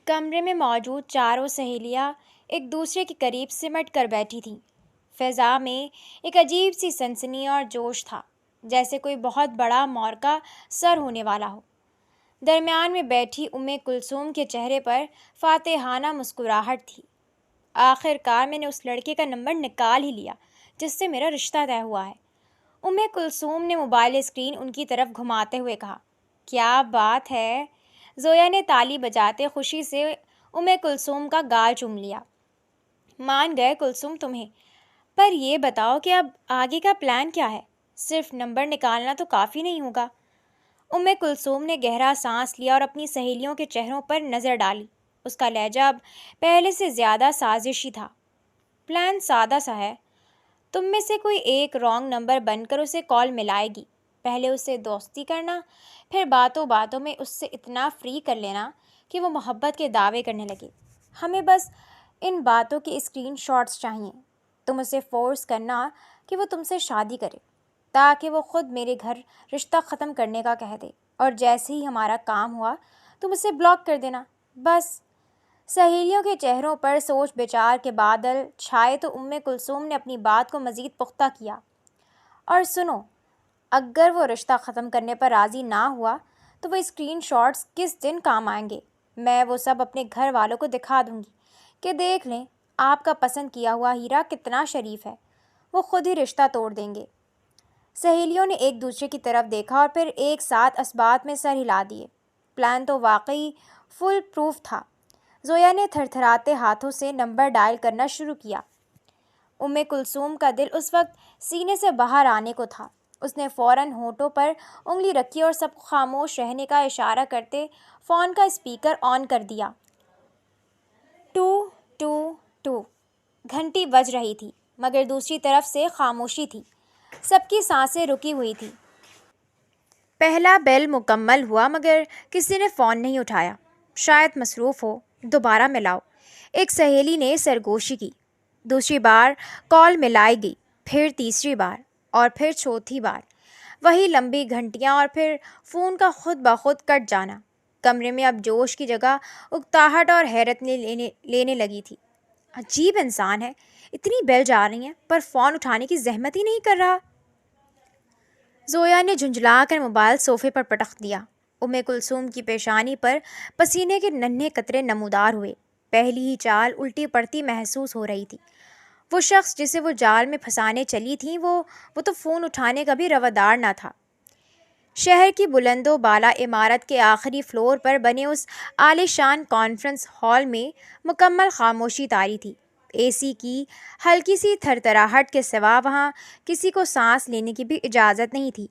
کمرے میں موجود چاروں سہیلیاں ایک دوسرے کے قریب سمٹ کر بیٹھی تھیں۔ فضا میں ایک عجیب سی سنسنی اور جوش تھا، جیسے کوئی بہت بڑا معرکہ سر ہونے والا ہو۔ درمیان میں بیٹھی کلثوم کے چہرے پر فاتحانہ مسکراہٹ تھی۔ آخر کار میں نے اس لڑکے کا نمبر نکال ہی لیا جس سے میرا رشتہ طے ہوا ہے۔ کلثوم نے موبائل اسکرین ان کی طرف گھماتے ہوئے کہا۔ کیا بات ہے؟ زویا نے تالی بجاتے خوشی سے کلثوم کا گال چوم لیا۔ مان گئے کلثوم تمہیں، پر یہ بتاؤ کہ اب آگے کا پلان کیا ہے؟ صرف نمبر نکالنا تو کافی نہیں ہوگا۔ کلثوم نے گہرا سانس لیا اور اپنی سہیلیوں کے چہروں پر نظر ڈالی۔ اس کا لہجہ اب پہلے سے زیادہ سازشی تھا۔ پلان سادہ سا ہے، تم میں سے کوئی ایک رانگ نمبر بن کر اسے کال ملائے گی۔ پہلے اسے دوستی کرنا، پھر باتوں باتوں میں اس سے اتنا فری کر لینا کہ وہ محبت کے دعوے کرنے لگے۔ ہمیں بس ان باتوں کے اسکرین شاٹس چاہئیں۔ تم اسے فورس کرنا کہ وہ تم سے شادی کرے، تاکہ وہ خود میرے گھر رشتہ ختم کرنے کا کہہ دے، اور جیسے ہی ہمارا کام ہوا تم اسے بلاک کر دینا، بس۔ سہیلیوں کے چہروں پر سوچ بچار کے بادل چھائے تو کلثوم نے اپنی بات کو مزید پختہ کیا۔ اور سنو، اگر وہ رشتہ ختم کرنے پر راضی نہ ہوا تو وہ اسکرین شاٹس کس دن کام آئیں گے؟ میں وہ سب اپنے گھر والوں کو دکھا دوں گی کہ دیکھ لیں آپ کا پسند کیا ہوا ہیرا کتنا شریف ہے۔ وہ خود ہی رشتہ توڑ دیں گے۔ سہیلیوں نے ایک دوسرے کی طرف دیکھا اور پھر ایک ساتھ اسبات میں سر ہلا دیے۔ پلان تو واقعی فل پروف تھا۔ زویا نے تھر تھراتے ہاتھوں سے نمبر ڈائل کرنا شروع کیا۔ کلثوم کا دل اس وقت سینے سے باہر آنے کو تھا۔ اس نے فوراً ہونٹوں پر انگلی رکھی اور سب کو خاموش رہنے کا اشارہ کرتے فون کا اسپیکر آن کر دیا۔ 222 گھنٹی بج رہی تھی، مگر دوسری طرف سے خاموشی تھی۔ سب کی سانسیں رکی ہوئی تھیں۔ پہلا بیل مکمل ہوا مگر کسی نے فون نہیں اٹھایا۔ شاید مصروف ہو، دوبارہ ملاؤ، ایک سہیلی نے سرگوشی کی۔ دوسری بار کال ملائی گئی، پھر تیسری بار، اور پھر چوتھی بار۔ وہی لمبی گھنٹیاں اور پھر فون کا خود بخود کٹ جانا۔ کمرے میں اب جوش کی جگہ اکتاہٹ اور حیرت لینے لگی تھی۔ عجیب انسان ہے، اتنی بیل جا رہی ہیں پر فون اٹھانے کی زحمت ہی نہیں کر رہا۔ زویا نے جھنجھلا کر موبائل صوفے پر پٹخ دیا۔ کلثوم کی پیشانی پر پسینے کے ننھے قطرے نمودار ہوئے۔ پہلی ہی چال الٹی پڑتی محسوس ہو رہی تھی۔ وہ شخص جسے وہ جال میں پھنسانے چلی تھیں وہ تو فون اٹھانے کا بھی روادار نہ تھا۔ شہر کی بلند و بالا عمارت کے آخری فلور پر بنے اس عالی شان کانفرنس ہال میں مکمل خاموشی طاری تھی۔ اے سی کی ہلکی سی تھرتھراہٹ کے سوا وہاں کسی کو سانس لینے کی بھی اجازت نہیں تھی۔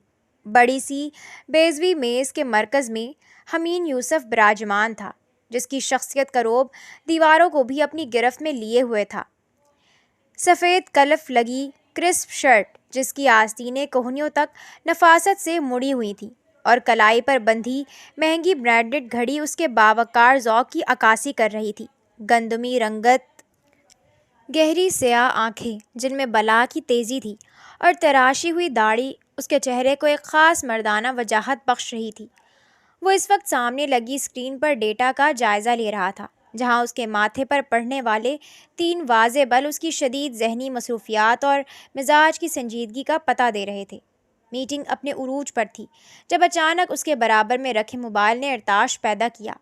بڑی سی بیضوی میز کے مرکز میں حمین یوسف براجمان تھا، جس کی شخصیت کا رعب دیواروں کو بھی اپنی گرفت میں لیے ہوئے تھا۔ سفید کلف لگی کرسپ شرٹ جس کی آستینیں کوہنیوں تک نفاست سے مڑی ہوئی تھیں، اور کلائی پر بندھی مہنگی برانڈڈ گھڑی اس کے باوقار ذوق کی عکاسی کر رہی تھی۔ گندمی رنگت، گہری سیاہ آنکھیں جن میں بلا کی تیزی تھی، اور تراشی ہوئی داڑھی اس کے چہرے کو ایک خاص مردانہ وجاہت بخش رہی تھی۔ وہ اس وقت سامنے لگی اسکرین پر ڈیٹا کا جائزہ لے رہا تھا، جہاں اس کے ماتھے پر پڑھنے والے 3 واضح بل اس کی شدید ذہنی مصروفیات اور مزاج کی سنجیدگی کا پتہ دے رہے تھے۔ میٹنگ اپنے عروج پر تھی جب اچانک اس کے برابر میں رکھے موبائل نے ارتعاش پیدا کیا۔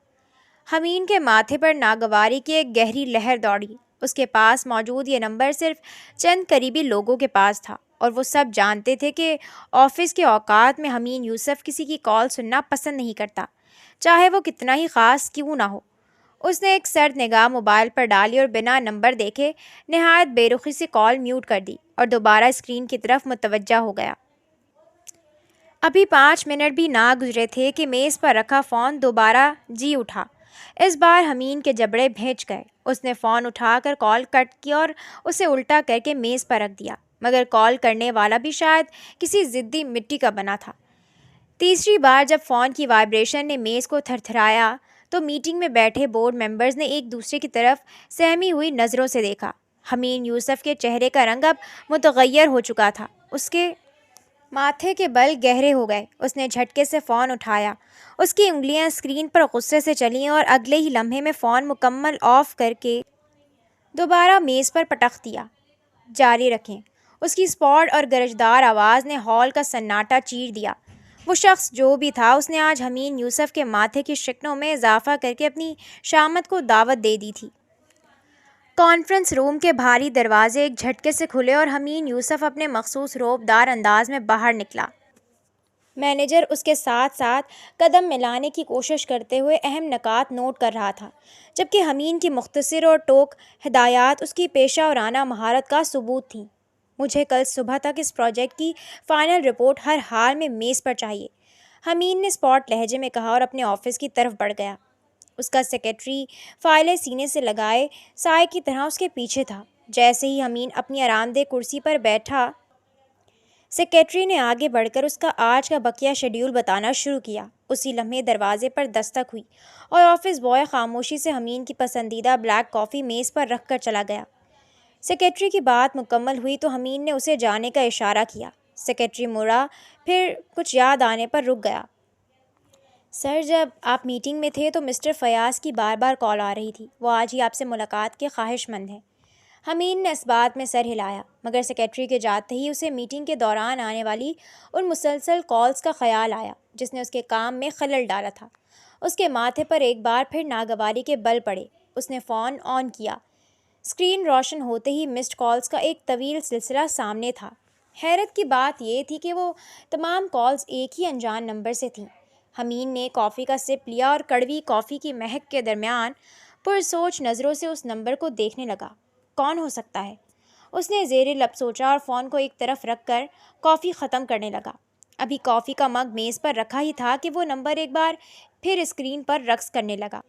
حمین کے ماتھے پر ناگواری کی ایک گہری لہر دوڑی۔ اس کے پاس موجود یہ نمبر صرف چند قریبی لوگوں کے پاس تھا، اور وہ سب جانتے تھے کہ آفس کے اوقات میں حمین یوسف کسی کی کال سننا پسند نہیں کرتا، چاہے وہ کتنا ہی خاص کیوں نہ ہو۔ اس نے ایک سرد نگاہ موبائل پر ڈالی اور بنا نمبر دیکھے نہایت بے رخی سے کال میوٹ کر دی اور دوبارہ اسکرین کی طرف متوجہ ہو گیا۔ ابھی 5 منٹ بھی نہ گزرے تھے کہ میز پر رکھا فون دوبارہ جی اٹھا۔ اس بار حمین کے جبڑے بھیج گئے۔ اس نے فون اٹھا کر کال کٹ کی اور اسے الٹا کر کے میز پر رکھ دیا، مگر کال کرنے والا بھی شاید کسی ضدی مٹی کا بنا تھا۔ تیسری بار جب فون کی وائبریشن نے میز کو تھرتھرایا تو میٹنگ میں بیٹھے بورڈ ممبرز نے ایک دوسرے کی طرف سہمی ہوئی نظروں سے دیکھا۔ حمین یوسف کے چہرے کا رنگ اب متغیر ہو چکا تھا۔ اس کے ماتھے کے بل گہرے ہو گئے۔ اس نے جھٹکے سے فون اٹھایا۔ اس کی انگلیاں اسکرین پر غصے سے چلیں اور اگلے ہی لمحے میں فون مکمل آف کر کے دوبارہ میز پر پٹخ دیا۔ جاری رکھیں۔ اس کی اسپاٹ اور گرجدار آواز نے ہال کا سناٹا چیر دیا۔ وہ شخص جو بھی تھا، اس نے آج حمین یوسف کے ماتھے کی شکنوں میں اضافہ کر کے اپنی شامت کو دعوت دے دی تھی۔ کانفرنس روم کے بھاری دروازے ایک جھٹکے سے کھلے اور حمین یوسف اپنے مخصوص رعبدار انداز میں باہر نکلا۔ مینیجر اس کے ساتھ ساتھ قدم ملانے کی کوشش کرتے ہوئے اہم نکات نوٹ کر رہا تھا، جبکہ حمین کی مختصر اور ٹوک ہدایات اس کی پیشہ ورانہ مہارت کا ثبوت تھیں۔ مجھے کل صبح تک اس پروجیکٹ کی فائنل رپورٹ ہر حال میں میز پر چاہیے، حمین نے اسپاٹ لہجے میں کہا اور اپنے آفس کی طرف بڑھ گیا۔ اس کا سیکرٹری فائلیں سینے سے لگائے سائے کی طرح اس کے پیچھے تھا۔ جیسے ہی حمین اپنی آرام دہ کرسی پر بیٹھا، سیکرٹری نے آگے بڑھ کر اس کا آج کا بقیہ شیڈیول بتانا شروع کیا۔ اسی لمحے دروازے پر دستک ہوئی اور آفس بوائے خاموشی سے حمین کی پسندیدہ بلیک کافی میز پر رکھ کر چلا گیا۔ سیکرٹری کی بات مکمل ہوئی تو حمین نے اسے جانے کا اشارہ کیا۔ سیکرٹری مڑا، پھر کچھ یاد آنے پر رک گیا۔ سر، جب آپ میٹنگ میں تھے تو مسٹر فیاض کی بار بار کال آ رہی تھی۔ وہ آج ہی آپ سے ملاقات کے خواہش مند ہیں۔ حمین نے اس بات میں سر ہلایا، مگر سیکرٹری کے جاتے ہی اسے میٹنگ کے دوران آنے والی ان مسلسل کالز کا خیال آیا جس نے اس کے کام میں خلل ڈالا تھا۔ اس کے ماتھے پر ایک بار پھر ناگواری کے بل پڑے۔ اس نے فون آن کیا۔ اسکرین روشن ہوتے ہی مسڈ کالز کا ایک طویل سلسلہ سامنے تھا۔ حیرت کی بات یہ تھی کہ وہ تمام کالز ایک ہی انجان نمبر سے تھیں۔ حمین نے کافی کا سپ لیا اور کڑوی کافی کی مہک کے درمیان پرسوچ نظروں سے اس نمبر کو دیکھنے لگا۔ کون ہو سکتا ہے؟ اس نے زیر لب سوچا اور فون کو ایک طرف رکھ کر کافی ختم کرنے لگا۔ ابھی کافی کا مگ میز پر رکھا ہی تھا کہ وہ نمبر ایک بار پھر اسکرین پر رقص کرنے لگا۔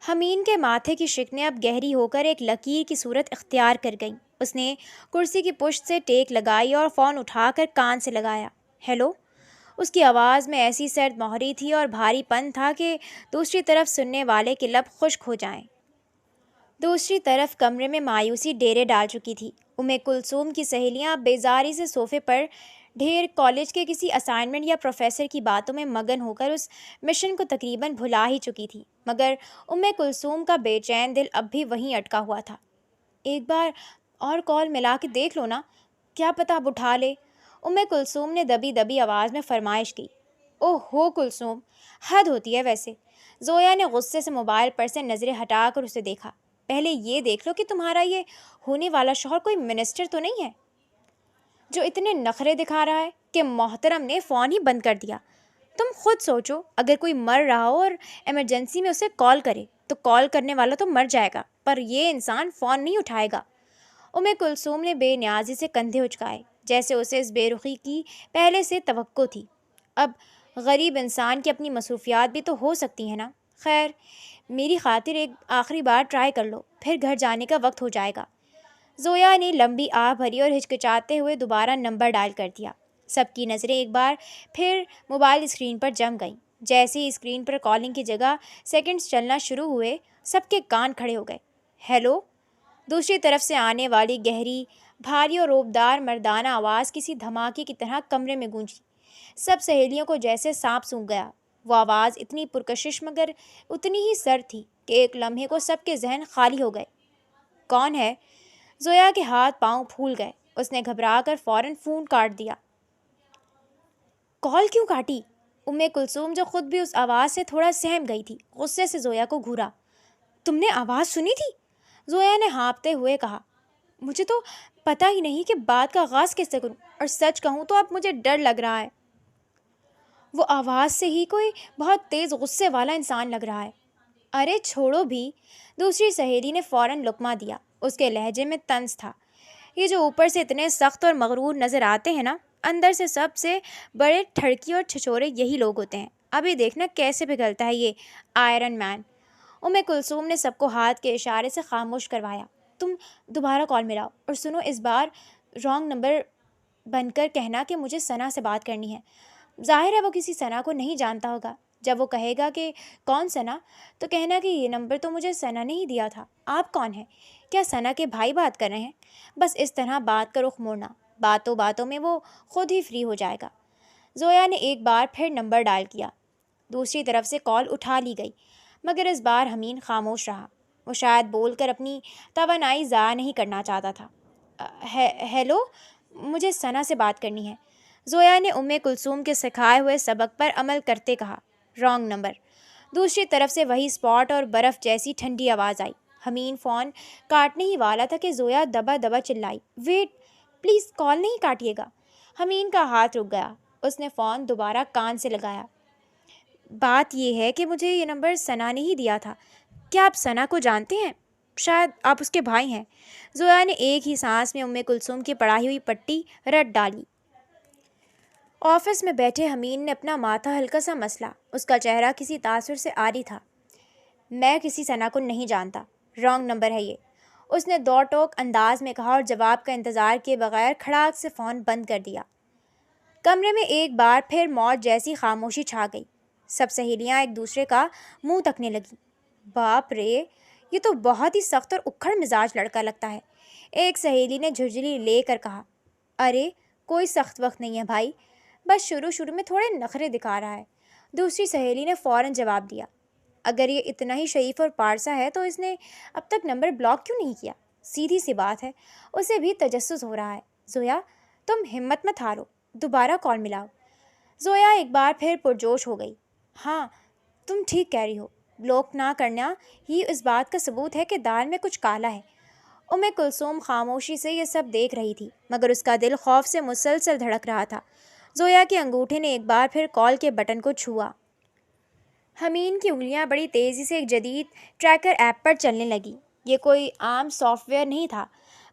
حمین کے ماتھے کی شکنیں اب گہری ہو کر ایک لکیر کی صورت اختیار کر گئیں۔ اس نے کرسی کی پشت سے ٹیک لگائی اور فون اٹھا کر کان سے لگایا۔ ہیلو؟ اس کی آواز میں ایسی سرد مہری تھی اور بھاری پن تھا کہ دوسری طرف سننے والے کے لب خشک ہو جائیں۔ دوسری طرف کمرے میں مایوسی ڈیرے ڈال چکی تھی۔ کلثوم کی سہیلیاں بیزاری سے صوفے پر ڈھیر کالج کے کسی اسائنمنٹ یا پروفیسر کی باتوں میں مگن ہو کر اس مشن کو تقریباً بھلا ہی چکی تھی، مگر کلثوم کا بے چین دل اب بھی وہیں اٹکا ہوا تھا۔ ایک بار اور کال ملا کے دیکھ لو نا، کیا پتہ اب اٹھا لے، کلثوم نے دبی دبی آواز میں فرمائش کی۔ اوہ ہو کلثوم، حد ہوتی ہے ویسے۔ زویا نے غصے سے موبائل پر سے نظریں ہٹا کر اسے دیکھا۔ پہلے یہ دیکھ لو کہ تمہارا یہ ہونے والا شوہر کوئی منسٹر تو نہیں ہے جو اتنے نخرے دکھا رہا ہے کہ محترم نے فون ہی بند کر دیا۔ تم خود سوچو، اگر کوئی مر رہا ہو اور ایمرجنسی میں اسے کال کرے تو کال کرنے والا تو مر جائے گا، پر یہ انسان فون نہیں اٹھائے گا۔ کلثوم نے بے نیازی سے کندھے اچکائے، جیسے اسے اس بے رخی کی پہلے سے توقع تھی۔ اب غریب انسان کی اپنی مصروفیات بھی تو ہو سکتی ہیں نا۔ خیر، میری خاطر ایک آخری بار ٹرائی کر لو، پھر گھر جانے کا وقت ہو جائے گا۔ زویا نے لمبی آہ بھری اور ہچکچاتے ہوئے دوبارہ نمبر ڈائل کر دیا۔ سب کی نظریں ایک بار پھر موبائل اسکرین پر جم گئیں۔ جیسے ہی اسکرین پر کالنگ کی جگہ سیکنڈز چلنا شروع ہوئے، سب کے کان کھڑے ہو گئے۔ ہیلو؟ دوسری طرف سے آنے والی گہری، بھاری اور رعبدار مردانہ آواز کسی دھماکے کی طرح کمرے میں گونجی۔ سب سہیلیوں کو جیسے سانپ سونگھ گیا۔ وہ آواز اتنی پرکشش مگر اتنی ہی سرد تھی کہ ایک لمحے کو سب کے ذہن خالی ہو گئے۔ کون ہے؟ زویا کے ہاتھ پاؤں پھول گئے۔ اس نے گھبرا کر فوراً فون کاٹ دیا۔ کال کیوں کاٹی؟ کلثوم، جو خود بھی اس آواز سے تھوڑا سہم گئی تھی، غصے سے زویا کو گھورا۔ تم نے آواز سنی تھی؟ زویا نے ہانپتے ہوئے کہا۔ مجھے تو پتہ ہی نہیں کہ بات کا آغاز کیسے کروں، اور سچ کہوں تو اب مجھے ڈر لگ رہا ہے۔ وہ آواز سے ہی کوئی بہت تیز غصے والا انسان لگ رہا ہے۔ ارے چھوڑو بھی، دوسری سہیلی نے فوراً لقمہ دیا۔ اس کے لہجے میں طنز تھا۔ یہ جو اوپر سے اتنے سخت اور مغرور نظر آتے ہیں نا، اندر سے سب سے بڑے ٹھڑکی اور چھچورے یہی لوگ ہوتے ہیں۔ ابھی دیکھنا کیسے پگھلتا ہے یہ آئرن مین۔ کلثوم نے سب کو ہاتھ کے اشارے سے خاموش کروایا۔ تم دوبارہ کال ملاؤ، اور سنو، اس بار رانگ نمبر بن کر کہنا کہ مجھے ثنا سے بات کرنی ہے۔ ظاہر ہے وہ کسی ثنا کو نہیں جانتا ہوگا۔ جب وہ کہے گا کہ کون ثنا، تو کہنا کہ یہ نمبر تو مجھے ثنا نے ہی دیا تھا۔ آپ کون ہیں؟ کیا ثنا کے بھائی بات کر رہے ہیں؟ بس اس طرح بات کا رخ موڑنا۔ باتوں باتوں میں وہ خود ہی فری ہو جائے گا۔ زویا نے ایک بار پھر نمبر ڈائل کیا۔ دوسری طرف سے کال اٹھا لی گئی، مگر اس بار حمین خاموش رہا۔ وہ شاید بول کر اپنی توانائی ضائع نہیں کرنا چاہتا تھا۔ ہیلو، مجھے ثنا سے بات کرنی ہے، زویا نے کلثوم کے سکھائے ہوئے سبق پر عمل کرتے کہا۔ Wrong number. دوسری طرف سے وہی اسپاٹ اور برف جیسی ٹھنڈی آواز آئی۔ حمین فون کاٹنے ہی والا تھا کہ زویا دبا دبا چلائی، ویٹ، پلیز کال نہیں کاٹیے گا۔ حمین کا ہاتھ رک گیا۔ اس نے فون دوبارہ کان سے لگایا۔ بات یہ ہے کہ مجھے یہ نمبر ثنا نے ہی دیا تھا۔ کیا آپ ثنا کو جانتے ہیں؟ شاید آپ اس کے بھائی ہیں۔ زویا نے ایک ہی سانس میں کلثوم کی پڑھائی ہوئی پٹی رٹ ڈالی۔ آفس میں بیٹھے حمین نے اپنا ماتھا ہلکا سا مسلا۔ اس کا چہرہ کسی تاثر سے عاری تھا۔ میں کسی ثنا کو نہیں جانتا، رانگ نمبر ہے یہ، اس نے دو ٹوک انداز میں کہا اور جواب کا انتظار کیے بغیر کھڑاک سے فون بند کر دیا۔ کمرے میں ایک بار پھر موت جیسی خاموشی چھا گئی۔ سب سہیلیاں ایک دوسرے کا منہ تکنے لگیں۔ باپ رے، یہ تو بہت ہی سخت اور اکھڑ مزاج لڑکا لگتا ہے، ایک سہیلی نے جھجھلی لے کر کہا۔ ارے کوئی سخت وقت نہیں ہے بھائی، بس شروع میں تھوڑے نخرے دکھا رہا ہے، دوسری سہیلی نے فوراً جواب دیا۔ اگر یہ اتنا ہی شریف اور پارسا ہے تو اس نے اب تک نمبر بلاک کیوں نہیں کیا؟ سیدھی سی بات ہے، اسے بھی تجسس ہو رہا ہے۔ زویا، تم ہمت مت ہارو، دوبارہ کال ملاؤ۔ زویا ایک بار پھر پرجوش ہو گئی۔ ہاں، تم ٹھیک کہہ رہی ہو، بلاک نہ کرنا ہی اس بات کا ثبوت ہے کہ دال میں کچھ کالا ہے۔ کلثوم خاموشی سے یہ سب دیکھ رہی تھی، مگر اس کا دل خوف سے مسلسل دھڑک رہا تھا۔ زویا کے انگوٹھے نے ایک بار پھر کال کے بٹن کو چھوا۔ حمین کی انگلیاں بڑی تیزی سے ایک جدید ٹریکر ایپ پر چلنے لگیں۔ یہ کوئی عام سافٹ ویئر نہیں تھا،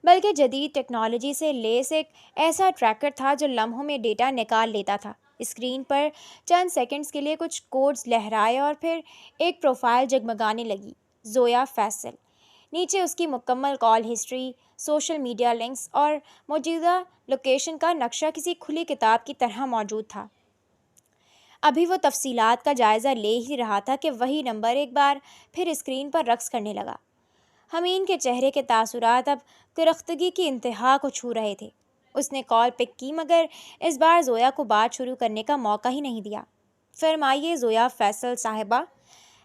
بلکہ جدید ٹیکنالوجی سے لیس ایک ایسا ٹریکر تھا جو لمحوں میں ڈیٹا نکال لیتا تھا۔ اسکرین پر چند سیکنڈز کے لیے کچھ کوڈز لہرائے اور پھر ایک پروفائل جگمگانے لگی، زویا فیصل۔ نیچے اس کی مکمل کال ہسٹری، سوشل میڈیا لنکس اور موجودہ لوکیشن کا نقشہ کسی کھلی کتاب کی طرح موجود تھا۔ ابھی وہ تفصیلات کا جائزہ لے ہی رہا تھا کہ وہی نمبر ایک بار پھر اسکرین پر رقص کرنے لگا۔ حمین کے چہرے کے تاثرات اب کرختگی کی انتہا کو چھو رہے تھے۔ اس نے کال پک کی، مگر اس بار زویا کو بات شروع کرنے کا موقع ہی نہیں دیا۔ فرمائیے زویا فیصل صاحبہ،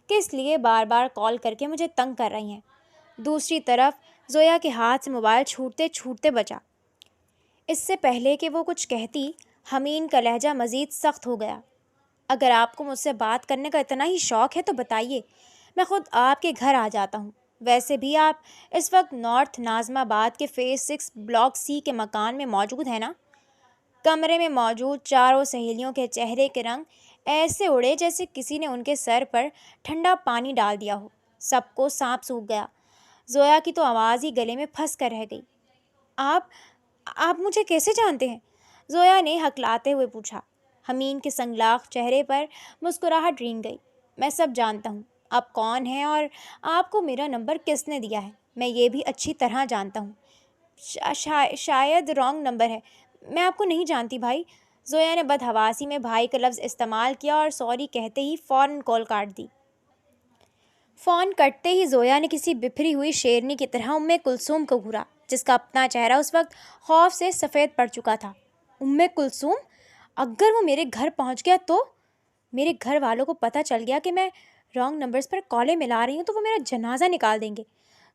کس لیے بار بار کال کر کے مجھے تنگ کر رہی ہیں؟ دوسری طرف زویا کے ہاتھ سے موبائل چھوٹتے چھوٹتے بچا۔ اس سے پہلے کہ وہ کچھ کہتی، حمین کا لہجہ مزید سخت ہو گیا۔ اگر آپ کو مجھ سے بات کرنے کا اتنا ہی شوق ہے تو بتائیے، میں خود آپ کے گھر آ جاتا ہوں۔ ویسے بھی آپ اس وقت نارتھ ناظم آباد کے فیز 6 بلاک سی کے مکان میں موجود ہیں نا؟ کمرے میں موجود چاروں سہیلیوں کے چہرے کے رنگ ایسے اڑے جیسے کسی نے ان کے سر پر ٹھنڈا پانی ڈال دیا ہو۔ سب کو سانپ سونکھ گیا۔ زویا کی تو آواز ہی گلے میں پھنس کر رہ گئی۔ آپ مجھے کیسے جانتے ہیں؟ زویا نے ہکلاتے ہوئے پوچھا۔ حمین کے سنگلاخ چہرے پر مسکراہٹ رینگ گئی۔ میں سب جانتا ہوں، آپ کون ہیں اور آپ کو میرا نمبر کس نے دیا ہے۔ میں یہ بھی اچھی طرح جانتا ہوں۔ شاید رانگ نمبر ہے، میں آپ کو نہیں جانتی بھائی۔ زویا نے بدحواسی میں بھائی کا لفظ استعمال کیا اور سوری کہتے ہی فوراً کال کاٹ دی۔ فون کٹتے ہی زویا نے کسی بپھری ہوئی شیرنی کی طرح کلثوم کو گھورا، جس کا اپنا چہرہ اس وقت خوف سے سفید پڑ چکا تھا۔ کلثوم، اگر وہ میرے گھر پہنچ گیا تو؟ میرے گھر والوں کو پتہ چل گیا کہ میں رانگ نمبرز پر کالیں ملا رہی ہوں تو وہ میرا جنازہ نکال دیں گے۔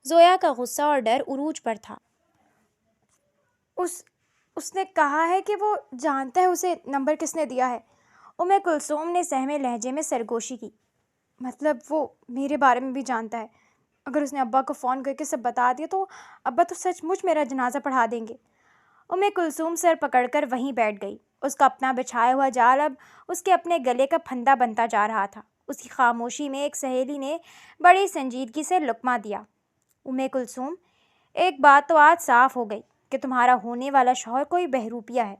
زویا کا غصہ اور ڈر عروج پر تھا۔ اس نے کہا ہے کہ وہ جانتا ہے اسے نمبر کس نے دیا ہے۔ کلثوم نے سہمے لہجے میں سرگوشی کی۔ مطلب وہ میرے بارے میں بھی جانتا ہے؟ اگر اس نے ابا کو فون کر کے سب بتا دیا تو ابا تو سچ مچ میرا جنازہ پڑھا دیں گے۔ کلثوم سر پکڑ کر وہیں بیٹھ گئی۔ اس کا اپنا بچھایا ہوا جال اب اس کے اپنے گلے کا پھندا بنتا جا رہا تھا۔ اس کی خاموشی میں ایک سہیلی نے بڑی سنجیدگی سے لقمہ دیا۔ کلثوم، ایک بات تو آج صاف ہو گئی کہ تمہارا ہونے والا شوہر کوئی بہروپیہ ہے۔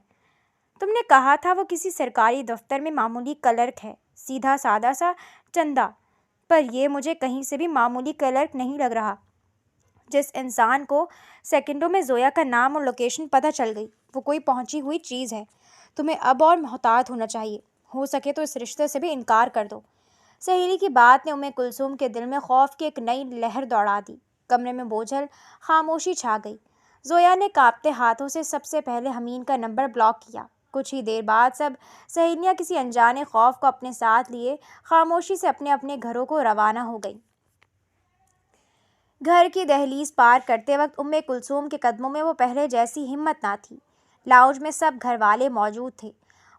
تم نے کہا تھا وہ کسی سرکاری دفتر میں معمولی کلرک ہے، سیدھا سادہ سا چندہ، پر یہ مجھے کہیں سے بھی معمولی کلرک نہیں لگ رہا۔ جس انسان کو سیکنڈوں میں زویا کا نام اور لوکیشن پتہ چل گئی، وہ کوئی پہنچی ہوئی چیز ہے۔ تمہیں اب اور محتاط ہونا چاہیے، ہو سکے تو اس رشتے سے بھی انکار کر دو۔ سہیلی کی بات نے کلثوم کے دل میں خوف کی ایک نئی لہر دوڑا دی۔ کمرے میں بوجھل خاموشی چھا گئی۔ زویا نے کانپتے ہاتھوں سے سب سے پہلے حمین کا نمبر بلاک کیا۔ کچھ ہی دیر بعد سب سہیلیاں کسی انجانے خوف کو اپنے ساتھ لیے خاموشی سے اپنے اپنے گھروں کو روانہ ہو گئیں۔ گھر کی دہلیز پار کرتے وقت کلثوم کے قدموں میں وہ پہلے جیسی ہمت نہ تھی۔ لاؤنج میں سب گھر والے موجود تھے۔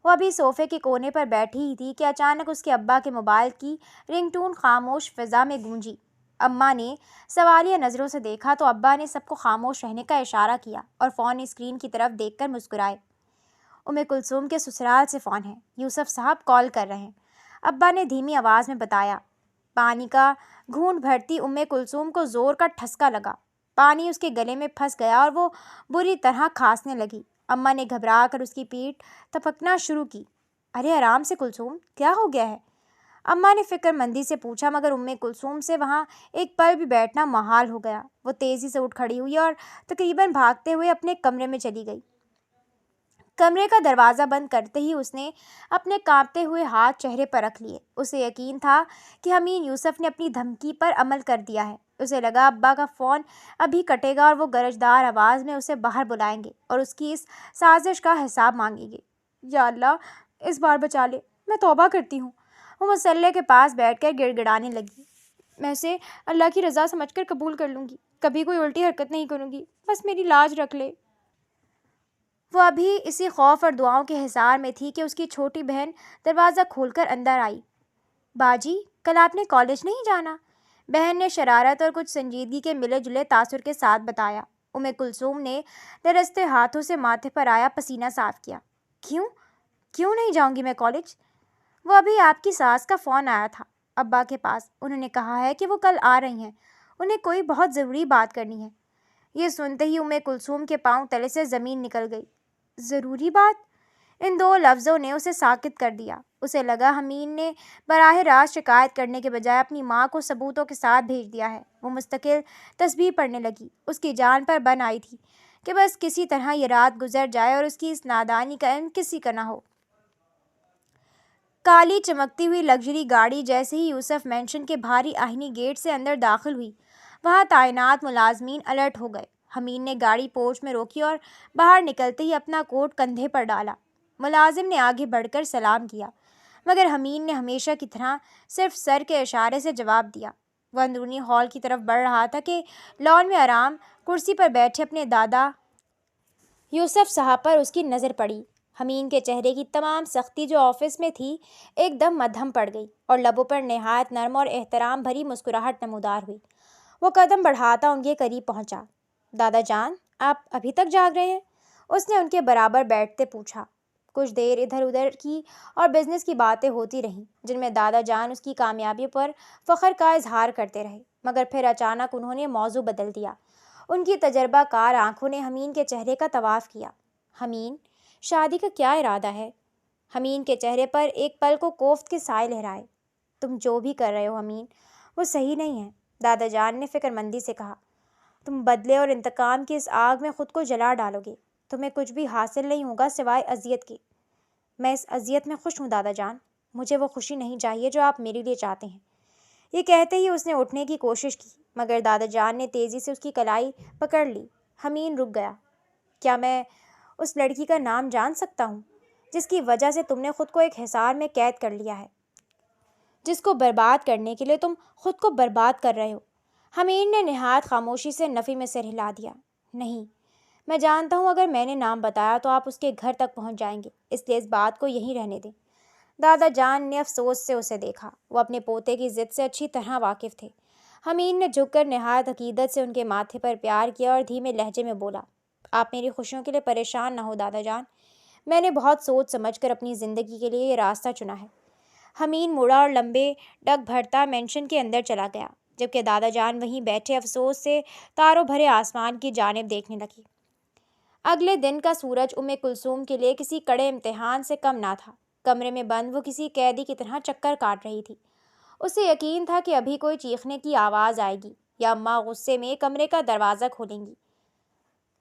وہ ابھی صوفے کے کونے پر بیٹھی ہی تھی کہ اچانک اس کے ابا کے موبائل کی رنگ ٹون خاموش فضا میں گونجی۔ اماں نے سوالیہ نظروں سے دیکھا تو ابا نے سب کو خاموش رہنے کا اشارہ کیا اور فون اسکرین کی طرف دیکھ کر مسکرائے۔ کلثوم کے سسرال سے فون ہے، یوسف صاحب کال کر رہے ہیں، ابا نے دھیمی آواز میں بتایا۔ پانی کا گھونٹ بھرتی کلثوم کو زور کا ٹھسکا لگا۔ پانی اس کے گلے میں پھنس گیا اور وہ بری طرح کھانسنے لگی۔ اماں نے گھبرا کر اس کی پیٹھ تھپکنا شروع کی۔ ارے آرام سے کلثوم، کیا ہو گیا ہے؟ اماں نے فکر مندی سے پوچھا، مگر کلثوم سے وہاں ایک پل بھی بیٹھنا محال ہو گیا۔ وہ تیزی سے اٹھ کھڑی ہوئی اور تقریباً بھاگتے ہوئے اپنے کمرے میں چلی گئی۔ کمرے کا دروازہ بند کرتے ہی اس نے اپنے کانپتے ہوئے ہاتھ چہرے پر رکھ لیے۔ اسے یقین تھا کہ حمین یوسف نے اپنی دھمکی پر عمل کر دیا ہے۔ اسے لگا ابا کا فون ابھی کٹے گا اور وہ گرجدار آواز میں اسے باہر بلائیں گے اور اس کی اس سازش کا حساب مانگیں گے۔ یا اللہ، اس بار بچا لے، میں توبہ کرتی ہوں۔ وہ مصلے کے پاس بیٹھ کر گڑ گڑانے لگی۔ میں اسے اللہ کی رضا سمجھ کر قبول کر لوں گی، کبھی کوئی الٹی حرکت نہیں کروں گی، بس میری لاج رکھ لے۔ وہ ابھی اسی خوف اور دعاؤں کے حصار میں تھی کہ اس کی چھوٹی بہن دروازہ کھول کر اندر آئی۔ باجی، کل آپ نے کالج نہیں جانا؟ بہن نے شرارت اور کچھ سنجیدگی کے ملے جلے تاثر کے ساتھ بتایا۔ کلثوم نے لرزتے ہاتھوں سے ماتھے پر آیا پسینہ صاف کیا۔ کیوں نہیں جاؤں گی میں کالج؟ وہ ابھی آپ کی ساس کا فون آیا تھا ابا کے پاس، انہوں نے کہا ہے کہ وہ کل آ رہی ہیں، انہیں کوئی بہت ضروری بات کرنی ہے۔ یہ سنتے ہی کلثوم کے پاؤں تلے سے زمین نکل گئی۔ ضروری بات؟ ان دو لفظوں نے اسے ساکت کر دیا۔ اسے لگا حمین نے براہ راست شکایت کرنے کے بجائے اپنی ماں کو ثبوتوں کے ساتھ بھیج دیا ہے۔ وہ مستقل تسبیح پڑھنے لگی۔ اس کی جان پر بن آئی تھی کہ بس کسی طرح یہ رات گزر جائے اور اس کی اس نادانی کا علم کسی کا نہ ہو۔ کالی چمکتی ہوئی لگژری گاڑی جیسے ہی یوسف مینشن کے بھاری آہنی گیٹ سے اندر داخل ہوئی، وہاں تعینات ملازمین الرٹ ہو گئے۔ حمین نے گاڑی پورچ میں روکی اور باہر نکلتے ہی اپنا کوٹ کندھے پر ڈالا۔ ملازم نے آگے بڑھ کر سلام کیا، مگر حمین نے ہمیشہ کی طرح صرف سر کے اشارے سے جواب دیا۔ وہ اندرونی ہال کی طرف بڑھ رہا تھا کہ لان میں آرام کرسی پر بیٹھے اپنے دادا یوسف صاحب پر اس کی نظر پڑی۔ حمین کے چہرے کی تمام سختی جو آفس میں تھی ایک دم مدھم پڑ گئی اور لبوں پر نہایت نرم اور احترام بھری مسکراہٹ نمودار ہوئی۔ وہ قدم بڑھاتا ان کے قریب پہنچا۔ دادا جان، آپ ابھی تک جاگ رہے ہیں؟ اس نے ان کے برابر بیٹھتے پوچھا۔ کچھ دیر ادھر ادھر کی اور بزنس کی باتیں ہوتی رہیں، جن میں دادا جان اس کی کامیابی پر فخر کا اظہار کرتے رہے، مگر پھر اچانک انہوں نے موضوع بدل دیا۔ ان کی تجربہ کار آنکھوں نے حمین کے چہرے کا طواف کیا۔ حمین، شادی کا کیا ارادہ ہے؟ حمین کے چہرے پر ایک پل کو کوفت کے سائے لہرائے۔ تم جو بھی کر رہے ہو حمین، وہ صحیح نہیں ہے، دادا جان نے فکر مندی سے کہا۔ تم بدلے اور انتقام کی اس آگ میں خود کو جلا ڈالو گے، تمہیں کچھ بھی حاصل نہیں ہوگا سوائے اذیت کے۔ میں اس اذیت میں خوش ہوں دادا جان، مجھے وہ خوشی نہیں چاہیے جو آپ میرے لیے چاہتے ہیں۔ یہ کہتے ہی اس نے اٹھنے کی کوشش کی، مگر دادا جان نے تیزی سے اس کی کلائی پکڑ لی۔ حمین رک گیا۔ کیا میں اس لڑکی کا نام جان سکتا ہوں جس کی وجہ سے تم نے خود کو ایک حصار میں قید کر لیا ہے، جس کو برباد کرنے کے لیے تم خود کو برباد کر رہے ہو؟ حمین نے نہایت خاموشی سے نفی میں سر ہلا دیا۔ نہیں، میں جانتا ہوں اگر میں نے نام بتایا تو آپ اس کے گھر تک پہنچ جائیں گے، اس لیے اس بات کو یہیں رہنے دیں۔ دادا جان نے افسوس سے اسے دیکھا۔ وہ اپنے پوتے کی ضد سے اچھی طرح واقف تھے۔ حمین نے جھک کر نہایت عقیدت سے ان کے ماتھے پر پیار کیا اور دھیمے لہجے میں بولا، آپ میری خوشیوں کے لیے پریشان نہ ہو دادا جان، میں نے بہت سوچ سمجھ کر اپنی زندگی کے لیے یہ راستہ چنا ہے۔ حمین مڑا اور لمبے ڈگ بھرتا مینشن کے اندر چلا گیا، جبکہ دادا جان وہیں بیٹھے افسوس سے تاروں بھرے آسمان کی جانب دیکھنے لگی۔ اگلے دن کا سورج کلثوم کے لیے کسی کڑے امتحان سے کم نہ تھا۔ کمرے میں بند وہ کسی قیدی کی طرح چکر کاٹ رہی تھی۔ اسے یقین تھا کہ ابھی کوئی چیخنے کی آواز آئے گی یا اماں غصے میں کمرے کا دروازہ کھولیں گی۔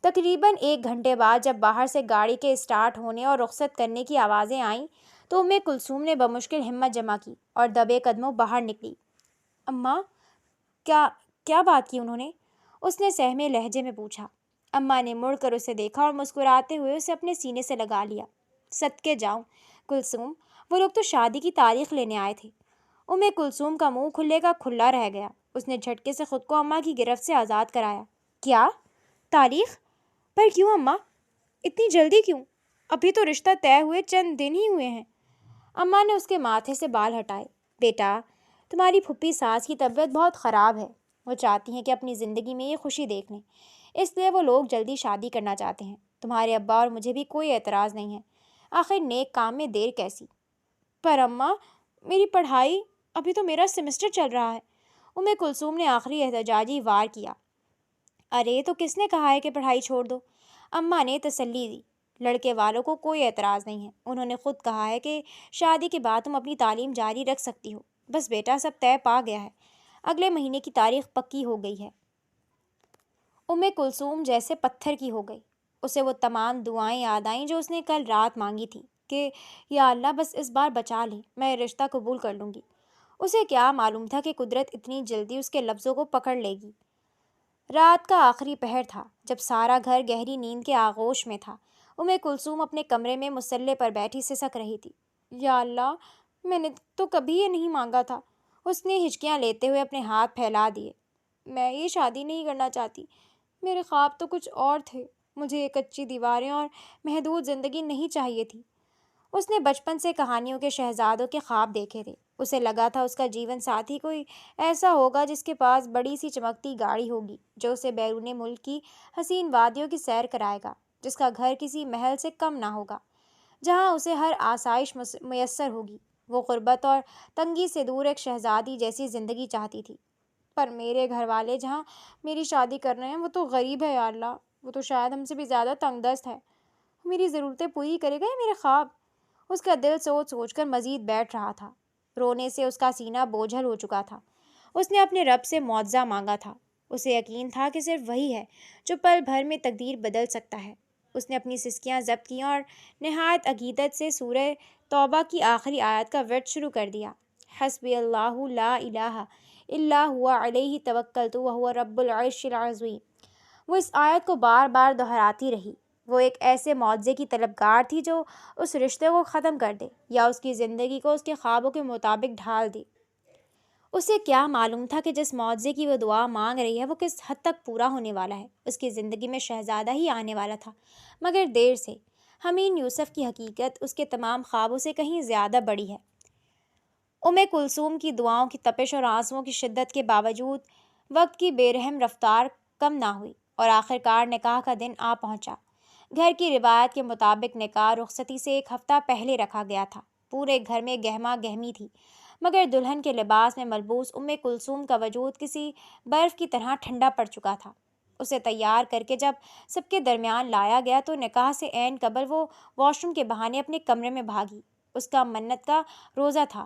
تقریباً 1 گھنٹے بعد جب باہر سے گاڑی کے اسٹارٹ ہونے اور رخصت کرنے کی آوازیں آئیں تو کلثوم نے بمشکل ہمت جمع کی اور دبے قدموں باہر نکلی۔ اماں، کیا بات کی انہوں نے؟ اس نے سہمے لہجے میں پوچھا۔ اماں نے مڑ کر اسے دیکھا اور مسکراتے ہوئے اسے اپنے سینے سے لگا لیا۔ صدقے جاؤں کلثوم، وہ لوگ تو شادی کی تاریخ لینے آئے تھے۔ کلثوم کا منہ کھلے کا کھلا رہ گیا۔ اس نے جھٹکے سے خود کو اماں کی گرفت سے آزاد کرایا۔ کیا تاریخ؟ پر کیوں اماں؟ اتنی جلدی کیوں؟ ابھی تو رشتہ طے ہوئے چند دن ہی ہوئے ہیں۔ اماں نے اس کے ماتھے سے بال ہٹائے۔ بیٹا، تمہاری پھوپھی ساس کی طبیعت بہت خراب ہے۔ وہ چاہتی ہیں کہ اپنی زندگی میں یہ خوشی دیکھ لیں، اس لیے وہ لوگ جلدی شادی کرنا چاہتے ہیں۔ تمہارے ابا اور مجھے بھی کوئی اعتراض نہیں ہے، آخر نیک کام میں دیر کیسی؟ پر اماں، میری پڑھائی، ابھی تو میرا سیمسٹر چل رہا ہے۔ کلثوم نے آخری احتجاجی وار کیا۔ ارے تو کس نے کہا ہے کہ پڑھائی چھوڑ دو؟ اماں نے تسلی دی۔ لڑکے والوں کو کوئی اعتراض نہیں ہے، انہوں نے خود کہا ہے کہ شادی کے بعد تم اپنی تعلیم جاری رکھ سکتی ہو۔ بس بیٹا، سب طے پا گیا ہے، اگلے مہینے کی تاریخ پکی ہو گئی ہے۔ کلثوم جیسے پتھر کی ہو گئی۔ اسے وہ تمام دعائیں یاد آئیں جو اس نے کل رات مانگی تھیں کہ یا اللہ بس اس بار بچا لے، میں رشتہ قبول کر لوں گی۔ اسے کیا معلوم تھا کہ قدرت اتنی جلدی اس کے لفظوں کو پکڑ لے گی۔ رات کا آخری پہر تھا، جب سارا گھر گہری نیند کے آغوش میں تھا۔ کلثوم اپنے کمرے میں مصلے پر بیٹھی سسک رہی تھی۔ یا اللہ، میں نے تو کبھی یہ نہیں مانگا تھا۔ اس نے ہچکیاں لیتے ہوئے اپنے ہاتھ پھیلا دیے۔ میں یہ شادی نہیں کرنا چاہتی، میرے خواب تو کچھ اور تھے۔ مجھے یہ کچی دیواریں اور محدود زندگی نہیں چاہیے تھی۔ اس نے بچپن سے کہانیوں کے شہزادوں کے خواب دیکھے تھے۔ اسے لگا تھا اس کا جیون ساتھی کوئی ایسا ہوگا جس کے پاس بڑی سی چمکتی گاڑی ہوگی، جو اسے بیرون ملک کی حسین وادیوں کی سیر کرائے گا، جس کا گھر کسی محل سے کم نہ ہوگا، جہاں اسے ہر آسائش میسر ہوگی۔ وہ غربت اور تنگی سے دور ایک شہزادی جیسی زندگی چاہتی تھی۔ پر میرے گھر والے جہاں میری شادی کر رہے ہیں وہ تو غریب ہے۔ یا اللہ، وہ تو شاید ہم سے بھی زیادہ تنگ دست ہے۔ میری ضرورتیں پوری کرے گا یا میرے خواب؟ اس کا دل سوچ سوچ کر مزید بیٹھ رہا تھا۔ رونے سے اس کا سینہ بوجھل ہو چکا تھا۔ اس نے اپنے رب سے معجزہ مانگا تھا۔ اسے یقین تھا کہ صرف وہی ہے جو پل بھر میں تقدیر بدل سکتا ہے۔ اس نے اپنی سسکیاں ضبط کیں اور نہایت عقیدت سے سورہ توبہ کی آخری آیت کا ورد شروع کر دیا۔ حسبی اللہ لا الہ الا هو علیہ توکلت وہو رب العرش العظیم۔ وہ اس آیت کو بار بار دہراتی رہی۔ وہ ایک ایسے معجزے کی طلبگار تھی جو اس رشتے کو ختم کر دے یا اس کی زندگی کو اس کے خوابوں کے مطابق ڈھال دے۔ اسے کیا معلوم تھا کہ جس معجزے کی وہ دعا مانگ رہی ہے وہ کس حد تک پورا ہونے والا ہے۔ اس کی زندگی میں شہزادہ ہی آنے والا تھا، مگر دیر سے۔ حمین یوسف کی حقیقت اس کے تمام خوابوں سے کہیں زیادہ بڑی ہے۔ کلثوم کی دعاؤں کی تپش اور آنسوؤں کی شدت کے باوجود وقت کی بے رحم رفتار کم نہ ہوئی اور آخرکار نکاح کا دن آ پہنچا۔ گھر کی روایت کے مطابق نکاح رخصتی سے ایک ہفتہ پہلے رکھا گیا تھا۔ پورے گھر میں گہما گہمی تھی، مگر دلہن کے لباس میں ملبوس کلثوم کا وجود کسی برف کی طرح ٹھنڈا پڑ چکا تھا۔ اسے تیار کر کے جب سب کے درمیان لایا گیا تو نکاح سے عین قبل وہ واش روم کے بہانے اپنے کمرے میں بھاگی۔ اس کا منت کا روزہ تھا،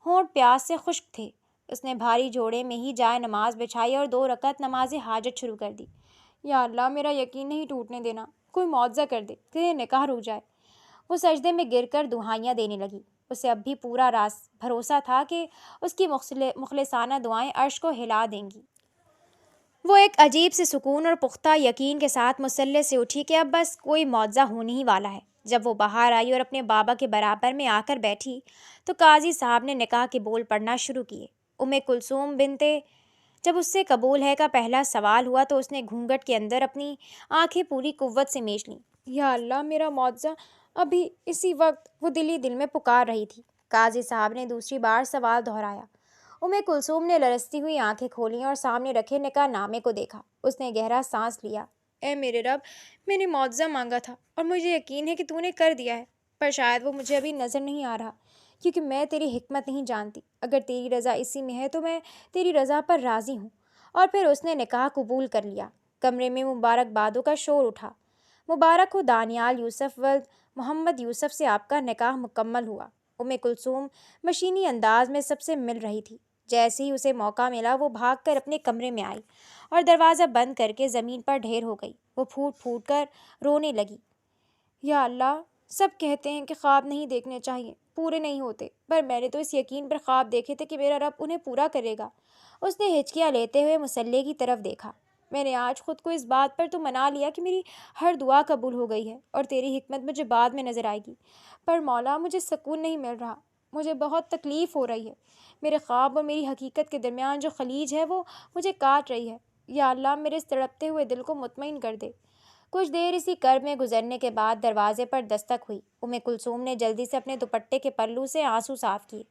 ہونٹ پیاس سے خشک تھے۔ اس نے بھاری جوڑے میں ہی جائے نماز بچھائی اور 2 رکعت نماز حاجت شروع کر دی۔ یا اللہ، میرا یقین نہیں ٹوٹنے دینا، کوئی معجزہ کر دے کہ یہ نکاح رک جائے۔ وہ سجدے میں گر کر دعائیاں دینے لگی۔ اسے اب بھی پورا بھروسہ تھا کہ اس کی مخلصانہ دعائیں عرش کو ہلا دیں گی۔ وہ ایک عجیب سے سکون اور پختہ یقین کے ساتھ مصلے سے اٹھی کہ اب بس کوئی معجزہ ہونے ہی والا ہے۔ جب وہ باہر آئی اور اپنے بابا کے برابر میں آ کر بیٹھی تو قاضی صاحب نے نکاح کے بول پڑھنا شروع کیے۔ کلثوم بنتے جب اس سے قبول ہے کا پہلا سوال ہوا تو اس نے گھونگھٹ کے اندر اپنی آنکھیں پوری قوت سے میچ لیں۔ یا اللہ، میرا معجزہ ابھی اسی وقت، وہ دل ہی دل میں پکار رہی تھی۔ قاضی صاحب نے دوسری بار سوال دہرایا۔ کلثوم نے لرزتی ہوئی آنکھیں کھولیں اور سامنے رکھے نکاح نامے کو دیکھا۔ اس نے گہرا سانس لیا۔ اے میرے رب، میں نے معجزہ مانگا تھا اور مجھے یقین ہے کہ تو نے کر دیا ہے، پر شاید وہ مجھے ابھی نظر نہیں آ رہا، کیونکہ میں تیری حکمت نہیں جانتی۔ اگر تیری رضا اسی میں ہے تو میں تیری رضا پر راضی ہوں۔ اور پھر اس نے نکاح قبول کر لیا۔ کمرے میں مبارک بادوں کا شور اٹھا۔ مبارک ہو دانیال یوسف ولد محمد یوسف سے آپ کا نکاح مکمل ہوا۔ کلثوم مشینی انداز میں سب سے مل رہی تھی۔ جیسے ہی اسے موقع ملا وہ بھاگ کر اپنے کمرے میں آئی اور دروازہ بند کر کے زمین پر ڈھیر ہو گئی۔ وہ پھوٹ پھوٹ کر رونے لگی۔ یا اللہ، سب کہتے ہیں کہ خواب نہیں دیکھنے چاہیے، پورے نہیں ہوتے، پر میں نے تو اس یقین پر خواب دیکھے تھے کہ میرا رب انہیں پورا کرے گا۔ اس نے ہچکیاں لیتے ہوئے مصلے کی طرف دیکھا۔ میں نے آج خود کو اس بات پر تو منا لیا کہ میری ہر دعا قبول ہو گئی ہے اور تیری حکمت مجھے بعد میں نظر آئے گی، پر مولا مجھے سکون نہیں مل رہا، مجھے بہت تکلیف ہو رہی ہے۔ میرے خواب اور میری حقیقت کے درمیان جو خلیج ہے وہ مجھے کاٹ رہی ہے۔ یا اللہ میرے اس تڑپتے ہوئے دل کو مطمئن کر دے۔ کچھ دیر اسی کرب میں گزرنے کے بعد دروازے پر دستک ہوئی۔ کلثوم نے جلدی سے اپنے دوپٹے کے پلو سے آنسو صاف کیے،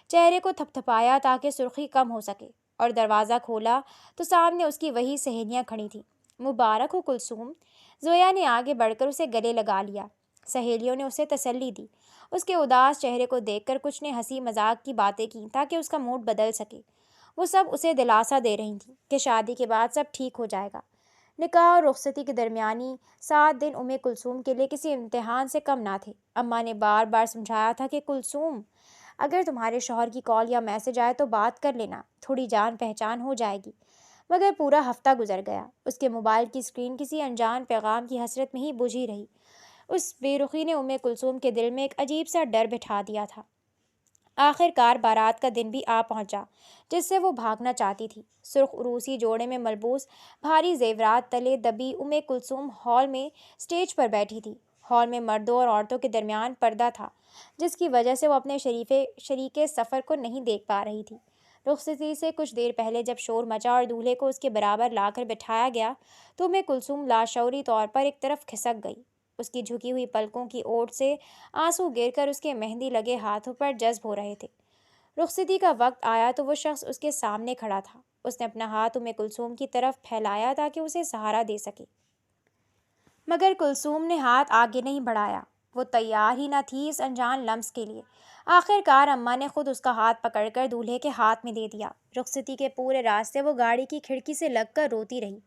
چہرے کو تھپتھپایا تاکہ سرخی کم ہو سکے، اور دروازہ کھولا تو سامنے اس کی وہی سہیلیاں کھڑی تھیں۔ مبارک ہو کلثوم، زویا نے آگے بڑھ کر اسے گلے لگا لیا۔ سہیلیوں نے اسے تسلی دی۔ اس کے اداس چہرے کو دیکھ کر کچھ نے ہنسی مذاق کی باتیں کیں تاکہ اس کا موڈ بدل سکے۔ وہ سب اسے دلاسا دے رہی تھیں کہ شادی کے بعد سب ٹھیک ہو جائے گا۔ نکاح اور رخصتی کے درمیانی 7 دن کلثوم کے لیے کسی امتحان سے کم نہ تھے۔ اماں نے بار بار سمجھایا تھا کہ کلثوم، اگر تمہارے شوہر کی کال یا میسج آئے تو بات کر لینا، تھوڑی جان پہچان ہو جائے گی۔ مگر پورا ہفتہ گزر گیا، اس کے موبائل کی اسکرین کسی انجان پیغام کی حسرت میں ہی بجھی رہی۔ اس بے رخی نے کلثوم کے دل میں ایک عجیب سا ڈر بٹھا دیا تھا۔ آخر کار بارات کا دن بھی آ پہنچا جس سے وہ بھاگنا چاہتی تھی۔ سرخ عروسی جوڑے میں ملبوس بھاری زیورات تلے دبی کلثوم ہال میں اسٹیج پر بیٹھی تھی۔ ہال میں مردوں اور عورتوں کے درمیان پردہ تھا جس کی وجہ سے وہ اپنے شریک سفر کو نہیں دیکھ پا رہی تھی۔ رخصتی سے کچھ دیر پہلے جب شور مچا اور دولہے کو اس کے برابر لا کر بٹھایا گیا تو کلثوم لاشعوری طور پر ایک طرف کھسک گئی۔ اس کی جھکی ہوئی پلکوں کی اوٹ سے آنسو گر کر اس کے مہندی لگے ہاتھوں پر جذب ہو رہے تھے۔ رخصتی کا وقت آیا تو وہ شخص اس کے سامنے کھڑا تھا۔ اس نے اپنا ہاتھ کلثوم کی طرف پھیلایا تاکہ اسے سہارا دے سکے، مگر کلثوم نے ہاتھ آگے نہیں بڑھایا۔ وہ تیار ہی نہ تھی اس انجان لمس کے لیے۔ آخر کار اماں نے خود اس کا ہاتھ پکڑ کر دولہے کے ہاتھ میں دے دیا۔ رخصتی کے پورے راستے وہ گاڑی کی کھڑکی سے لگ کر روتی رہی۔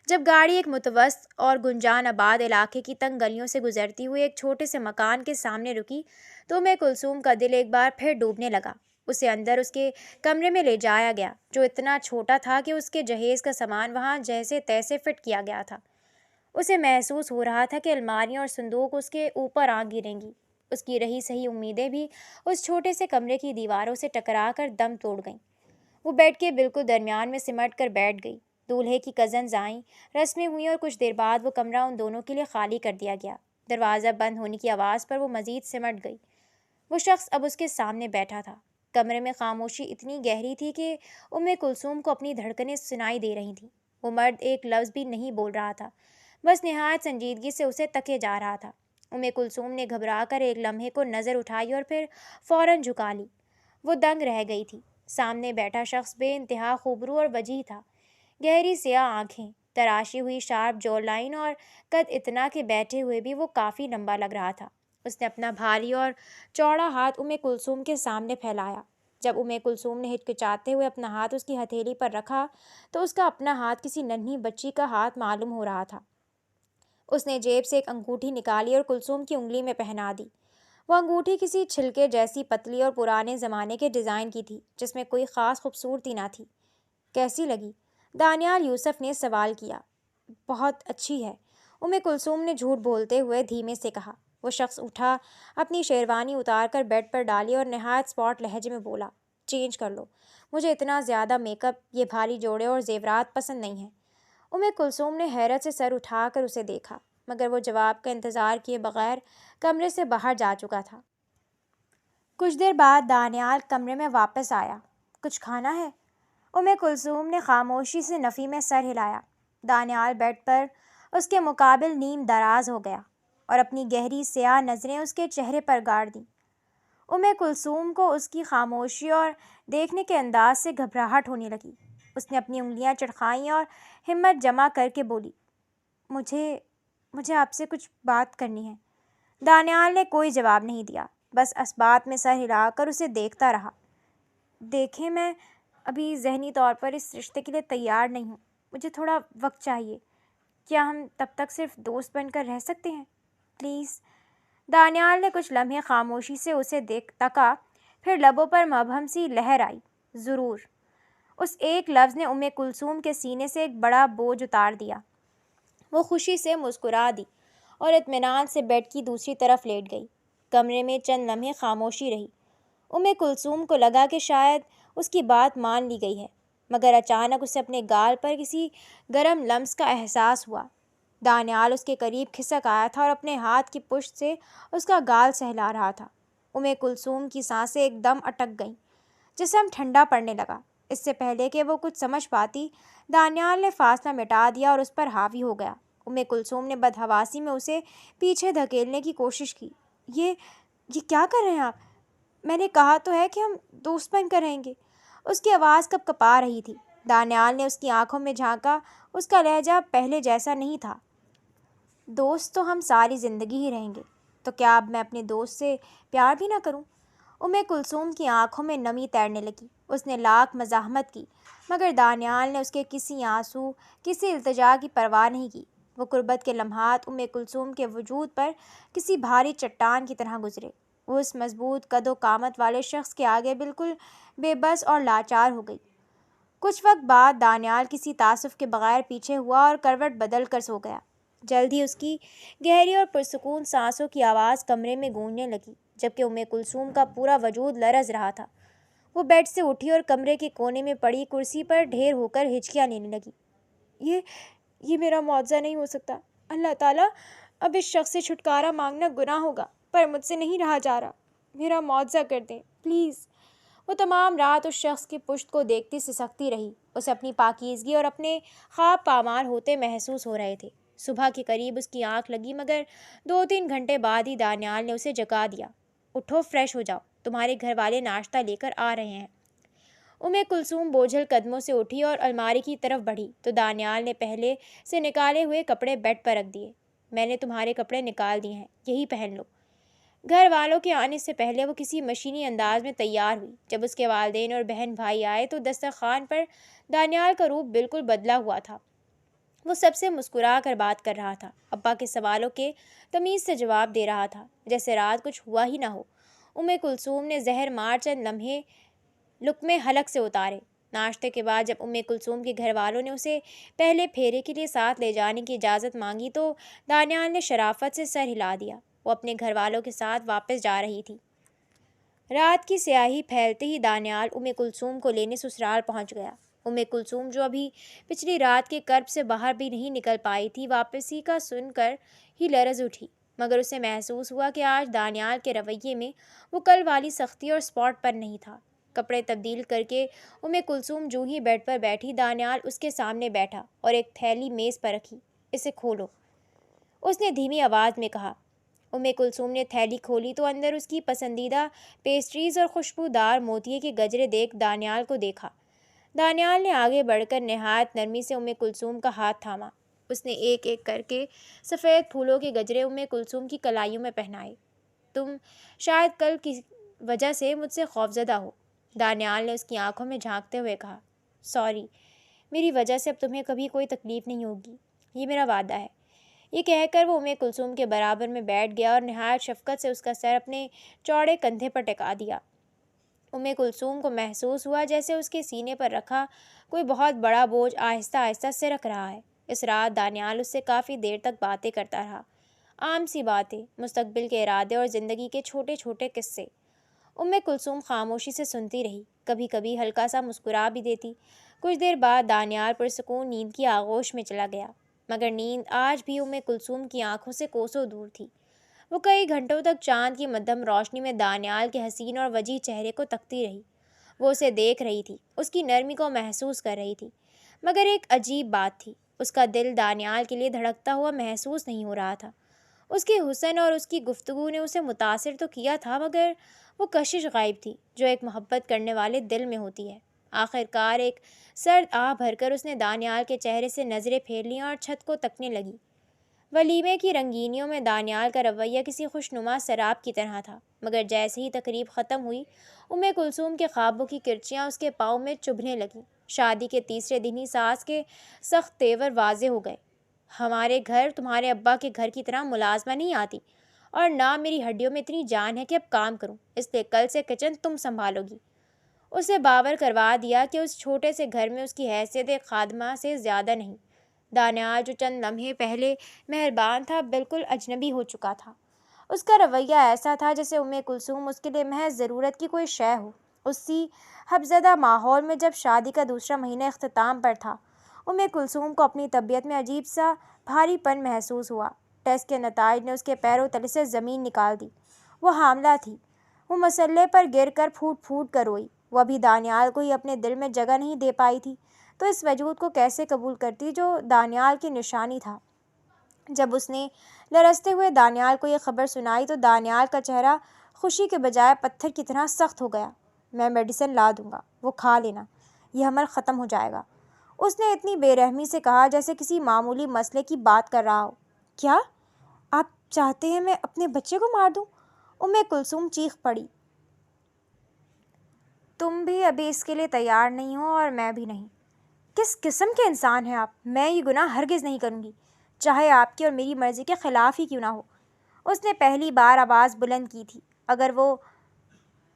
جب گاڑی ایک متوسط اور گنجان آباد علاقے کی تنگ گلیوں سے گزرتی ہوئی ایک چھوٹے سے مکان کے سامنے رکی تو کلثوم کا دل ایک بار پھر ڈوبنے لگا۔ اسے اندر اس کے کمرے میں لے جایا گیا جو اتنا چھوٹا تھا کہ اس کے جہیز کا سامان وہاں جیسے تیسے فٹ کیا گیا تھا۔ اسے محسوس ہو رہا تھا کہ الماریاں اور صندوق اس کے اوپر آ گریں گی۔ اس کی رہی سہی امیدیں بھی اس چھوٹے سے کمرے کی دیواروں سے ٹکرا کر دم توڑ گئیں۔ وہ بیڈ کے بالکل درمیان میں سمٹ کر بیٹھ گئی۔ دولہے کی کزنز آئیں، رسمیں ہوئیں اور کچھ دیر بعد وہ کمرہ ان دونوں کے لیے خالی کر دیا گیا۔ دروازہ بند ہونے کی آواز پر وہ مزید سمٹ گئی۔ وہ شخص اب اس کے سامنے بیٹھا تھا۔ کمرے میں خاموشی اتنی گہری تھی کہ کلثوم کو اپنی دھڑکنیں سنائی دے رہی تھیں۔ وہ مرد ایک لفظ بھی نہیں بول رہا تھا، بس نہایت سنجیدگی سے اسے تکے جا رہا تھا۔ کلثوم نے گھبرا کر ایک لمحے کو نظر اٹھائی اور پھر فوراً جھکا لی۔ وہ دنگ رہ گئی تھی۔ سامنے بیٹھا شخص بے انتہا خوبرو اور وجیح تھا۔ گہری سیاہ آنکھیں، تراشی ہوئی شارپ جو لائن اور قد اتنا کہ بیٹھے ہوئے بھی وہ کافی لمبا لگ رہا تھا۔ اس نے اپنا بھاری اور چوڑا ہاتھ کلثوم کے سامنے پھیلایا۔ جب کلثوم نے ہچکچاتے ہوئے اپنا ہاتھ اس کی ہتھیلی پر رکھا تو اس کا اپنا ہاتھ کسی ننھی بچی کا ہاتھ معلوم ہو رہا تھا۔ اس نے جیب سے ایک انگوٹھی نکالی اور کلثوم کی انگلی میں پہنا دی۔ وہ انگوٹھی کسی چھلکے جیسی پتلی اور پرانے زمانے کے ڈیزائن کی تھی جس میں کوئی خاص خوبصورتی نہ تھی۔ کیسی لگی؟ دانیال یوسف نے سوال کیا۔ بہت اچھی ہے، کلثوم نے جھوٹ بولتے ہوئے دھیمے سے کہا۔ وہ شخص اٹھا، اپنی شیروانی اتار کر بیڈ پر ڈالی اور نہایت اسپاٹ لہجے میں بولا، چینج کر لو، مجھے اتنا زیادہ میک اپ، یہ بھاری جوڑے اور زیورات پسند نہیں ہیں۔ کلثوم نے حیرت سے سر اٹھا کر اسے دیکھا، مگر وہ جواب کا انتظار کیے بغیر کمرے سے باہر جا چکا تھا۔ کچھ دیر بعد دانیال کمرے میں واپس آیا۔ کچھ کھانا ہے؟ کلثوم نے خاموشی سے نفی میں سر ہلایا۔ دانیال بیڈ پر اس کے مقابل نیم دراز ہو گیا اور اپنی گہری سیاہ نظریں اس کے چہرے پر گاڑ دیں۔ کلثوم کو اس کی خاموشی اور دیکھنے کے انداز سے گھبراہٹ ہونے لگی۔ اس نے اپنی انگلیاں چڑخائیں اور ہمت جمع کر کے بولی، مجھے آپ سے کچھ بات کرنی ہے۔ دانیال نے کوئی جواب نہیں دیا، بس اسبات میں سر ہلا کر اسے دیکھتا رہا۔ دیکھیں، میں ابھی ذہنی طور پر اس رشتے کے لیے تیار نہیں ہوں، مجھے تھوڑا وقت چاہیے۔ کیا ہم تب تک صرف دوست بن کر رہ سکتے ہیں؟ پلیز۔ دانیال نے کچھ لمحے خاموشی سے اسے تکا، پھر لبوں پر مبہم سی لہر آئی، ضرور۔ اس ایک لفظ نے کلثوم کے سینے سے ایک بڑا بوجھ اتار دیا۔ وہ خوشی سے مسکرا دی اور اطمینان سے بیڈ کی دوسری طرف لیٹ گئی۔ کمرے میں چند لمحے خاموشی رہی۔ کلثوم کو لگا کہ شاید اس کی بات مان لی گئی ہے۔ مگر اچانک اسے اپنے گال پر کسی گرم لمس کا احساس ہوا۔ دانیال اس کے قریب کھسک آیا تھا اور اپنے ہاتھ کی پشت سے اس کا گال سہلا رہا تھا۔ کلثوم کی سانسیں ایک دم اٹک گئیں۔ جسم ٹھنڈا پڑنے لگا۔ اس سے پہلے کہ وہ کچھ سمجھ پاتی، دانیال نے فاصلہ مٹا دیا اور اس پر حاوی ہو گیا۔ کلثوم نے بدحواسی میں اسے پیچھے دھکیلنے کی کوشش کی۔ یہ کیا کر رہے ہیں آپ؟ میں نے کہا تو ہے کہ ہم دوست بن کر رہیں گے۔ اس کی آواز کپ کپا رہی تھی۔ دانیال نے اس کی آنکھوں میں جھانکا۔ اس کا لہجہ پہلے جیسا نہیں تھا۔ دوست تو ہم ساری زندگی ہی رہیں گے، تو کیا اب میں اپنے دوست سے پیار بھی نہ کروں؟ کلثوم کی آنکھوں میں نمی تیرنے لگی۔ اس نے لاکھ مزاحمت کی، مگر دانیال نے اس کے کسی آنسو، کسی التجا کی پرواہ نہیں کی۔ وہ قربت کے لمحات کلثوم کے وجود پر کسی بھاری چٹان کی طرح گزرے۔ وہ اس مضبوط قد و قامت والے شخص کے آگے بالکل بے بس اور لاچار ہو گئی۔ کچھ وقت بعد دانیال کسی تعصب کے بغیر پیچھے ہوا اور کروٹ بدل کر سو گیا۔ جلد ہی اس کی گہری اور پرسکون سانسوں کی آواز کمرے میں گونجنے لگی، جبکہ کلثوم کا پورا وجود لرز رہا تھا۔ وہ بیڈ سے اٹھی اور کمرے کے کونے میں پڑی کرسی پر ڈھیر ہو کر ہچکیاں لینے لگی۔ یہ میرا معجزہ نہیں ہو سکتا۔ اللہ تعالیٰ، اب اس شخص سے چھٹکارا مانگنا گناہ ہوگا، پر مجھ سے نہیں رہا جا رہا۔ میرا معجزہ کر دیں پلیز۔ وہ تمام رات اس شخص کی پشت کو دیکھتی سسکتی رہی۔ اسے اپنی پاکیزگی اور اپنے خواب پامال ہوتے محسوس ہو رہے تھے۔ صبح کے قریب اس کی آنکھ لگی، مگر 2-3 گھنٹے بعد ہی دانیال نے اسے جگا دیا۔ اٹھو، فریش ہو جاؤ، تمہارے گھر والے ناشتہ لے کر آ رہے ہیں۔ کلثوم بوجھل قدموں سے اٹھی اور الماری کی طرف بڑھی تو دانیال نے پہلے سے نکالے ہوئے کپڑے بیڈ پر رکھ دیے۔ میں نے تمہارے کپڑے نکال دیے ہیں، یہی پہن لو۔ گھر والوں کے آنے سے پہلے وہ کسی مشینی انداز میں تیار ہوئی۔ جب اس کے والدین اور بہن بھائی آئے تو دسترخوان پر دانیال کا روپ بالکل بدلا ہوا تھا۔ وہ سب سے مسکرا کر بات کر رہا تھا، ابا کے سوالوں کے تمیز سے جواب دے رہا تھا، جیسے رات کچھ ہوا ہی نہ ہو۔ کلثوم نے زہر مار چند لمحے لقمے حلق سے اتارے۔ ناشتے کے بعد جب کلثوم کے گھر والوں نے اسے پہلے پھیرے کے لیے ساتھ لے جانے کی اجازت مانگی تو دانیال نے شرافت سے سر ہلا دیا۔ وہ اپنے گھر والوں کے ساتھ واپس جا رہی تھی۔ رات کی سیاہی پھیلتے ہی دانیال کلثوم کو لینے سسرال پہنچ گیا۔ کلثوم جو ابھی پچھلی رات کے کرب سے باہر بھی نہیں نکل پائی تھی، واپسی کا سن کر ہی لرز اٹھی، مگر اسے محسوس ہوا کہ آج دانیال کے رویے میں وہ کل والی سختی اور اسپاٹ پر نہیں تھا۔ کپڑے تبدیل کر کے کلثوم جو ہی بیڈ پر بیٹھی، دانیال اس کے سامنے بیٹھا اور ایک تھیلی میز پر رکھی۔ اسے کھولو، اس نے دھیمی آواز میں کہا۔ کلثوم نے تھیلی کھولی تو اندر اس کی پسندیدہ پیسٹریز اور خوشبودار موتیے کے گجرے دیکھ دانیال کو دیکھا۔ دانیال نے آگے بڑھ کر نہایت نرمی سے کلثوم کا ہاتھ تھاما۔ اس نے ایک ایک کر کے سفید پھولوں کے گجرے کلثوم کی کلائیوں میں پہنائے۔ تم شاید کل کی وجہ سے مجھ سے خوفزدہ ہو، دانیال نے اس کی آنکھوں میں جھانکتے ہوئے کہا۔ سوری، میری وجہ سے اب تمہیں کبھی کوئی تکلیف نہیں ہوگی، یہ میرا وعدہ ہے۔ یہ کہہ کر وہ کلثوم کے برابر میں بیٹھ گیا اور نہایت شفقت سے اس کا سر اپنے چوڑے کندھے پر ٹکا دیا۔ کلثوم کو محسوس ہوا جیسے اس کے سینے پر رکھا کوئی بہت بڑا بوجھ آہستہ آہستہ سرک رہا ہے۔ اس رات دانیال اس سے کافی دیر تک باتیں کرتا رہا، عام سی باتیں، مستقبل کے ارادے اور زندگی کے چھوٹے چھوٹے قصے۔ کلثوم خاموشی سے سنتی رہی، کبھی کبھی ہلکا سا مسکرا بھی دیتی۔ کچھ دیر بعد دانیال پرسکون نیند کی آغوش میں چلا گیا، مگر نیند آج بھی کلثوم کی آنکھوں سے کوسوں دور تھی۔ وہ کئی گھنٹوں تک چاند کی مدھم روشنی میں دانیال کے حسین اور وجیح چہرے کو تکتی رہی۔ وہ اسے دیکھ رہی تھی، اس کی نرمی کو محسوس کر رہی تھی، مگر ایک عجیب بات تھی، اس کا دل دانیال کے لیے دھڑکتا ہوا محسوس نہیں ہو رہا تھا۔ اس کے حسن اور اس کی گفتگو نے اسے متاثر تو کیا تھا، مگر وہ کشش غائب تھی جو ایک محبت کرنے والے دل میں ہوتی ہے۔ آخر کار ایک سرد آہ بھر کر اس نے دانیال کے چہرے سے نظریں پھیر لیں اور چھت کو تکنے لگی۔ ولیمے کی رنگینیوں میں دانیال کا رویہ کسی خوشنما سراب کی طرح تھا، مگر جیسے ہی تقریب ختم ہوئی، کلثوم کے خوابوں کی کرچیاں اس کے پاؤں میں چبھنے لگیں۔ شادی کے تیسرے دن ہی ساس کے سخت تیور واضح ہو گئے۔ ہمارے گھر تمہارے ابا کے گھر کی طرح ملازمہ نہیں آتی، اور نہ میری ہڈیوں میں اتنی جان ہے کہ اب کام کروں، اس لیے کل سے کچن تم سنبھالو گی۔ اسے باور کروا دیا کہ اس چھوٹے سے گھر میں اس کی حیثیت ایک خادمہ سے زیادہ نہیں۔ دانیال جو چند لمحے پہلے مہربان تھا، بالکل اجنبی ہو چکا تھا۔ اس کا رویہ ایسا تھا جیسے کلثوم اس کے لیے محض ضرورت کی کوئی شے ہو۔ اسی حفزدہ ماحول میں جب شادی کا دوسرا مہینہ اختتام پر تھا، کلثوم کو اپنی طبیعت میں عجیب سا بھاری پن محسوس ہوا۔ ٹیسٹ کے نتائج نے اس کے پیروں تلے سے زمین نکال دی۔ وہ حاملہ تھی۔ وہ مسلے پر گر کر پھوٹ پھوٹ کر روئی۔ وہ ابھی دانیال کو ہی اپنے دل میں جگہ نہیں دے پائی تھی، تو اس وجود کو کیسے قبول کرتی جو دانیال کی نشانی تھا۔ جب اس نے لرزتے ہوئے دانیال کو یہ خبر سنائی تو دانیال کا چہرہ خوشی کے بجائے پتھر کی طرح سخت ہو گیا۔ میں میڈیسن لا دوں گا، وہ کھا لینا، یہ حمل ختم ہو جائے گا، اس نے اتنی بے رحمی سے کہا جیسے کسی معمولی مسئلے کی بات کر رہا ہو۔ کیا آپ چاہتے ہیں میں اپنے بچے کو مار دوں؟ کلثوم چیخ پڑی۔ تم بھی ابھی اس کے لیے تیار نہیں ہو اور میں بھی نہیں۔ کس قسم کے انسان ہیں آپ؟ میں یہ گناہ ہرگز نہیں کروں گی، چاہے آپ کی اور میری مرضی کے خلاف ہی کیوں نہ ہو۔ اس نے پہلی بار آواز بلند کی تھی۔ اگر وہ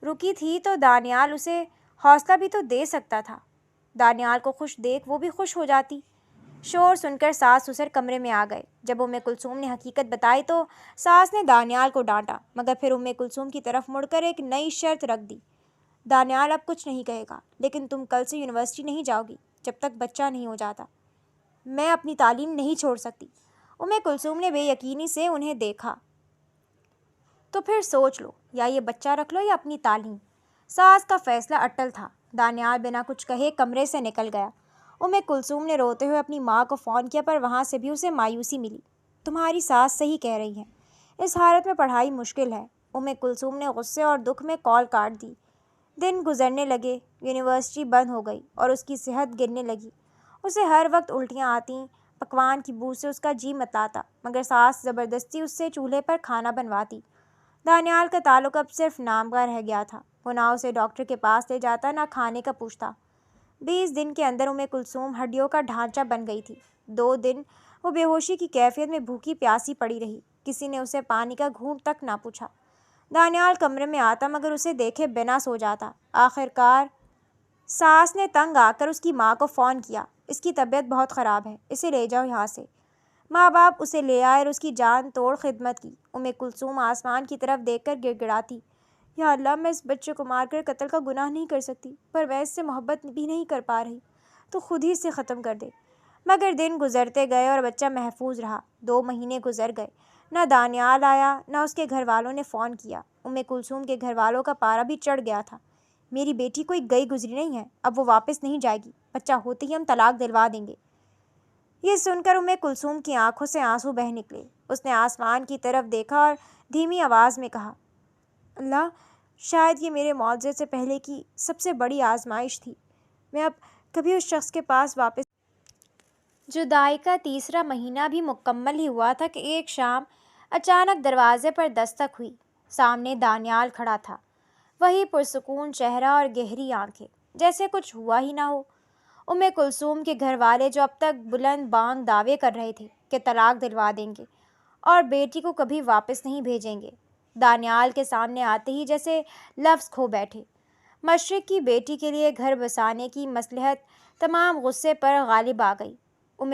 رکی تھی تو دانیال اسے حوصلہ بھی تو دے سکتا تھا۔ دانیال کو خوش دیکھ وہ بھی خوش ہو جاتی۔ شور سن کر ساس سسر کمرے میں آ گئے۔ جب کلثوم نے حقیقت بتائی تو ساس نے دانیال کو ڈانٹا، مگر پھر کلثوم کی طرف مڑ کر ایک نئی شرط رکھ دی۔ دانیال اب کچھ نہیں کہے گا، لیکن تم کل سے یونیورسٹی نہیں جاؤ گی جب تک بچہ نہیں ہو جاتا۔ میں اپنی تعلیم نہیں چھوڑ سکتی۔ کلثوم نے بے یقینی سے انہیں دیکھا۔ تو پھر سوچ لو، یا یہ بچہ رکھ لو یا اپنی تعلیم۔ ساس کا فیصلہ اٹل تھا۔ دانیال بنا کچھ کہے کمرے سے نکل گیا۔ کلثوم نے روتے ہوئے اپنی ماں کو فون کیا، پر وہاں سے بھی اسے مایوسی ملی۔ تمہاری ساس صحیح کہہ رہی ہیں، اس حالت میں پڑھائی مشکل ہے۔ کلثوم نے غصے اور دکھ میں کال کاٹ دی۔ دن گزرنے لگے، یونیورسٹی بند ہو گئی اور اس کی صحت گرنے لگی۔ اسے ہر وقت الٹیاں آتیں، پکوان کی بو سے اس کا جی متلاتا، مگر ساس زبردستی اس سے چولہے پر کھانا بنواتی۔ دانیال کا تعلق اب صرف نام کا رہ گیا تھا۔ وہ نہ اسے ڈاکٹر کے پاس لے جاتا، نہ کھانے کا پوچھتا۔ 20 دن کے اندر کلثوم ہڈیوں کا ڈھانچہ بن گئی تھی۔ 2 دن وہ بے ہوشی کی کیفیت میں بھوکی پیاسی پڑی رہی۔ کسی نے اسے پانی کا گھونٹ تک نہ پوچھا۔ دانیال کمرے میں آتا مگر اسے دیکھے بنا سو جاتا۔ آخرکار ساس نے تنگ آ کر اس کی ماں کو فون کیا۔ اس کی طبیعت بہت خراب ہے، اسے لے جاؤ یہاں سے۔ ماں باپ اسے لے آئے اور اس کی جان توڑ خدمت کی۔ کلثوم آسمان کی طرف دیکھ کر گڑ گڑاتی، یا اللہ، میں اس بچے کو مار کر قتل کا گناہ نہیں کر سکتی، پر میں اس سے محبت بھی نہیں کر پا رہی، تو خود ہی اسے ختم کر دے۔ مگر دن گزرتے گئے اور بچہ محفوظ رہا۔ 2 مہینے گزر گئے، نہ دانیال آیا نہ اس کے گھر والوں نے فون کیا۔ کلثوم کے گھر والوں کا پارا بھی چڑھ گیا تھا۔ میری بیٹی کوئی گئی گزری نہیں ہے، اب وہ واپس نہیں جائے گی، بچہ ہوتے ہی ہم طلاق دلوا دیں گے۔ یہ سن کر کلثوم کی آنکھوں سے آنسو بہہ نکلے۔ اس نے آسمان کی طرف دیکھا اور دھیمی آواز میں کہا، اللہ، شاید یہ میرے معجزے سے پہلے کی سب سے بڑی آزمائش تھی۔ میں اب کبھی اس شخص کے پاس واپس۔ جدائی کا 3 مہینہ بھی مکمل ہی ہوا تھا کہ ایک شام اچانک دروازے پر دستک ہوئی۔ سامنے دانیال کھڑا تھا، وہی پرسکون چہرہ اور گہری آنکھیں، جیسے کچھ ہوا ہی نہ ہو۔ کلثوم کے گھر والے جو اب تک بلند بانگ دعوے کر رہے تھے کہ طلاق دلوا دیں گے اور بیٹی کو کبھی واپس نہیں بھیجیں گے، دانیال کے سامنے آتے ہی جیسے لفظ کھو بیٹھے۔ مشرق کی بیٹی کے لیے گھر بسانے کی مصلحت تمام غصے پر غالب آ گئی۔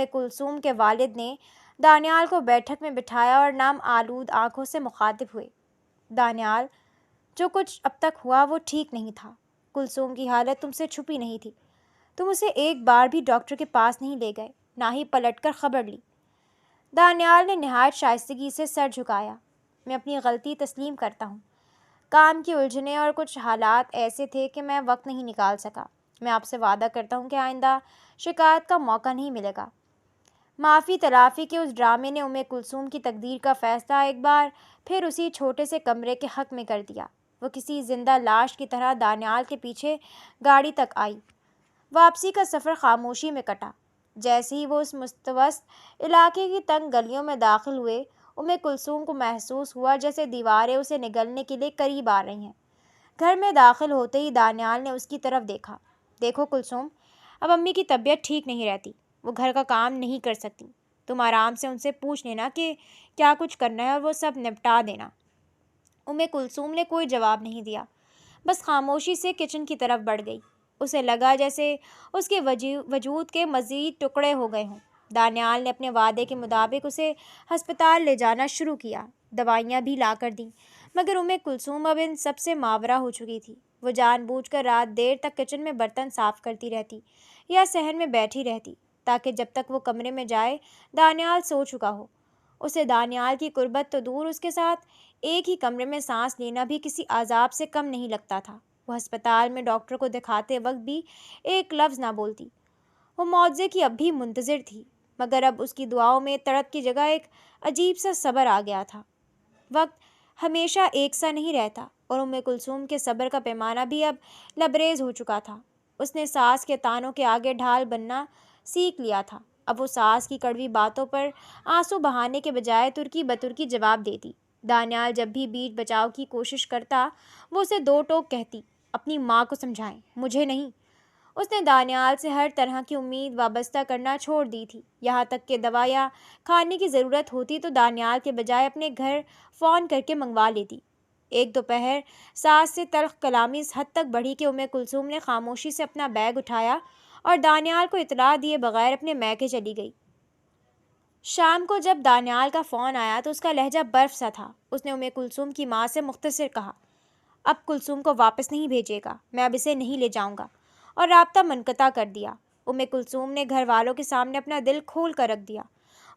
کلثوم کے والد نے دانیال کو بیٹھک میں بٹھایا اور نم آلود آنکھوں سے مخاطب ہوئے۔ دانیال، جو کچھ اب تک ہوا وہ ٹھیک نہیں تھا۔ کلثوم کی حالت تم سے چھپی نہیں تھی۔ تم اسے ایک بار بھی ڈاکٹر کے پاس نہیں لے گئے، نہ ہی پلٹ کر خبر لی۔ دانیال نے نہایت شائستگی سے سر جھکایا۔ میں اپنی غلطی تسلیم کرتا ہوں۔ کام کی الجھنیں اور کچھ حالات ایسے تھے کہ میں وقت نہیں نکال سکا۔ میں آپ سے وعدہ کرتا ہوں کہ آئندہ شکایت کا موقع نہیں ملے گا۔ معافی تلافی کے اس ڈرامے نے کلثوم کی تقدیر کا فیصلہ ایک بار پھر اسی چھوٹے سے کمرے کے حق میں کر دیا۔ وہ کسی زندہ لاش کی طرح دانیال کے پیچھے گاڑی تک آئی۔ واپسی کا سفر خاموشی میں کٹا۔ جیسے ہی وہ اس مستوسط علاقے کی تنگ گلیوں میں داخل ہوئے، کلثوم کو محسوس ہوا جیسے دیواریں اسے نگلنے کے لیے قریب آ رہی ہیں۔ گھر میں داخل ہوتے ہی دانیال نے اس کی طرف دیکھا۔ دیکھو کلثوم، اب امی کی طبیعت ٹھیک نہیں رہتی، وہ گھر کا کام نہیں کر سکتی۔ تم آرام سے ان سے پوچھ لینا کہ کیا کچھ کرنا ہے اور وہ سب نپٹا دینا۔ کلثوم نے کوئی جواب نہیں دیا، بس خاموشی سے کچن کی طرف بڑھ گئی۔ اسے لگا جیسے اس کے وجود کے مزید ٹکڑے ہو گئے ہوں۔ دانیال نے اپنے وعدے کے مطابق اسے ہسپتال لے جانا شروع کیا، دوائیاں بھی لا کر دیں، مگر کلثوم اب ان سب سے ماورا ہو چکی تھی۔ وہ جان بوجھ کر رات دیر تک کچن میں برتن صاف کرتی رہتی یا صحن میں بیٹھی رہتی تاکہ جب تک وہ کمرے میں جائے دانیال سو چکا ہو۔ اسے دانیال کی قربت تو دور، اس کے ساتھ ایک ہی کمرے میں سانس لینا بھی کسی عذاب سے کم نہیں لگتا تھا۔ وہ ہسپتال میں ڈاکٹر کو دکھاتے وقت بھی ایک لفظ نہ بولتی۔ وہ معجزے کی اب بھی منتظر تھی، مگر اب اس کی دعاؤں میں تڑپ کی جگہ ایک عجیب سا صبر آ گیا تھا۔ وقت ہمیشہ ایک سا نہیں رہتا، اور کلثوم کے صبر کا پیمانہ بھی اب لبریز ہو چکا تھا۔ اس نے ساس کے طعنوں کے آگے ڈھال بننا سیکھ لیا تھا۔ اب وہ ساس کی کڑوی باتوں پر آنسو بہانے کے بجائے ترکی بترکی جواب دیتی۔ دانیال جب بھی بیچ بچاؤ کی کوشش کرتا، وہ اسے دو ٹوک کہتی، اپنی ماں کو سمجھائیں، مجھے نہیں۔ اس نے دانیال سے ہر طرح کی امید وابستہ کرنا چھوڑ دی تھی، یہاں تک کہ دوا یا کھانے کی ضرورت ہوتی تو دانیال کے بجائے اپنے گھر فون کر کے منگوا لیتی۔ ایک دوپہر ساس سے تلخ کلامی اس حد تک بڑھی کہ کلثوم نے خاموشی سے اپنا بیگ اٹھایا اور دانیال کو اطلاع دیے بغیر اپنے میکے چلی گئی۔ شام کو جب دانیال کا فون آیا تو اس کا لہجہ برف سا تھا۔ اس نے کلثوم کی ماں سے مختصر کہا، اب کلثوم کو واپس نہیں بھیجے گا، میں اب اسے نہیں لے جاؤں گا، اور رابطہ منقطع کر دیا۔ کلثوم نے گھر والوں کے سامنے اپنا دل کھول کر رکھ دیا۔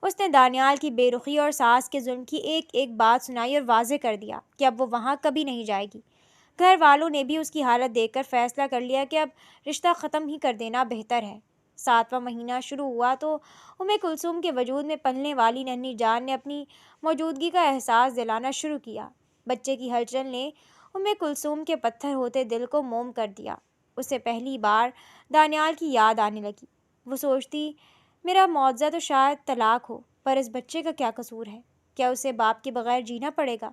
اس نے دانیال کی بے رخی اور ساس کے ظلم کی ایک ایک بات سنائی اور واضح کر دیا کہ اب وہ وہاں کبھی نہیں جائے گی۔ گھر والوں نے بھی اس کی حالت دیکھ کر فیصلہ کر لیا کہ اب رشتہ ختم ہی کر دینا بہتر ہے۔ 7واں مہینہ شروع ہوا تو کلثوم کے وجود میں پلنے والی ننھی جان نے اپنی موجودگی کا احساس دلانا شروع کیا۔ بچے کی ہلچل نے کلثوم کے پتھر ہوتے دل کو موم کر دیا۔ اسے پہلی بار دانیال کی یاد آنے لگی۔ وہ سوچتی، میرا معجزہ تو شاید طلاق ہو، پر اس بچے کا کیا قصور ہے؟ کیا اسے باپ کے بغیر جینا پڑے گا؟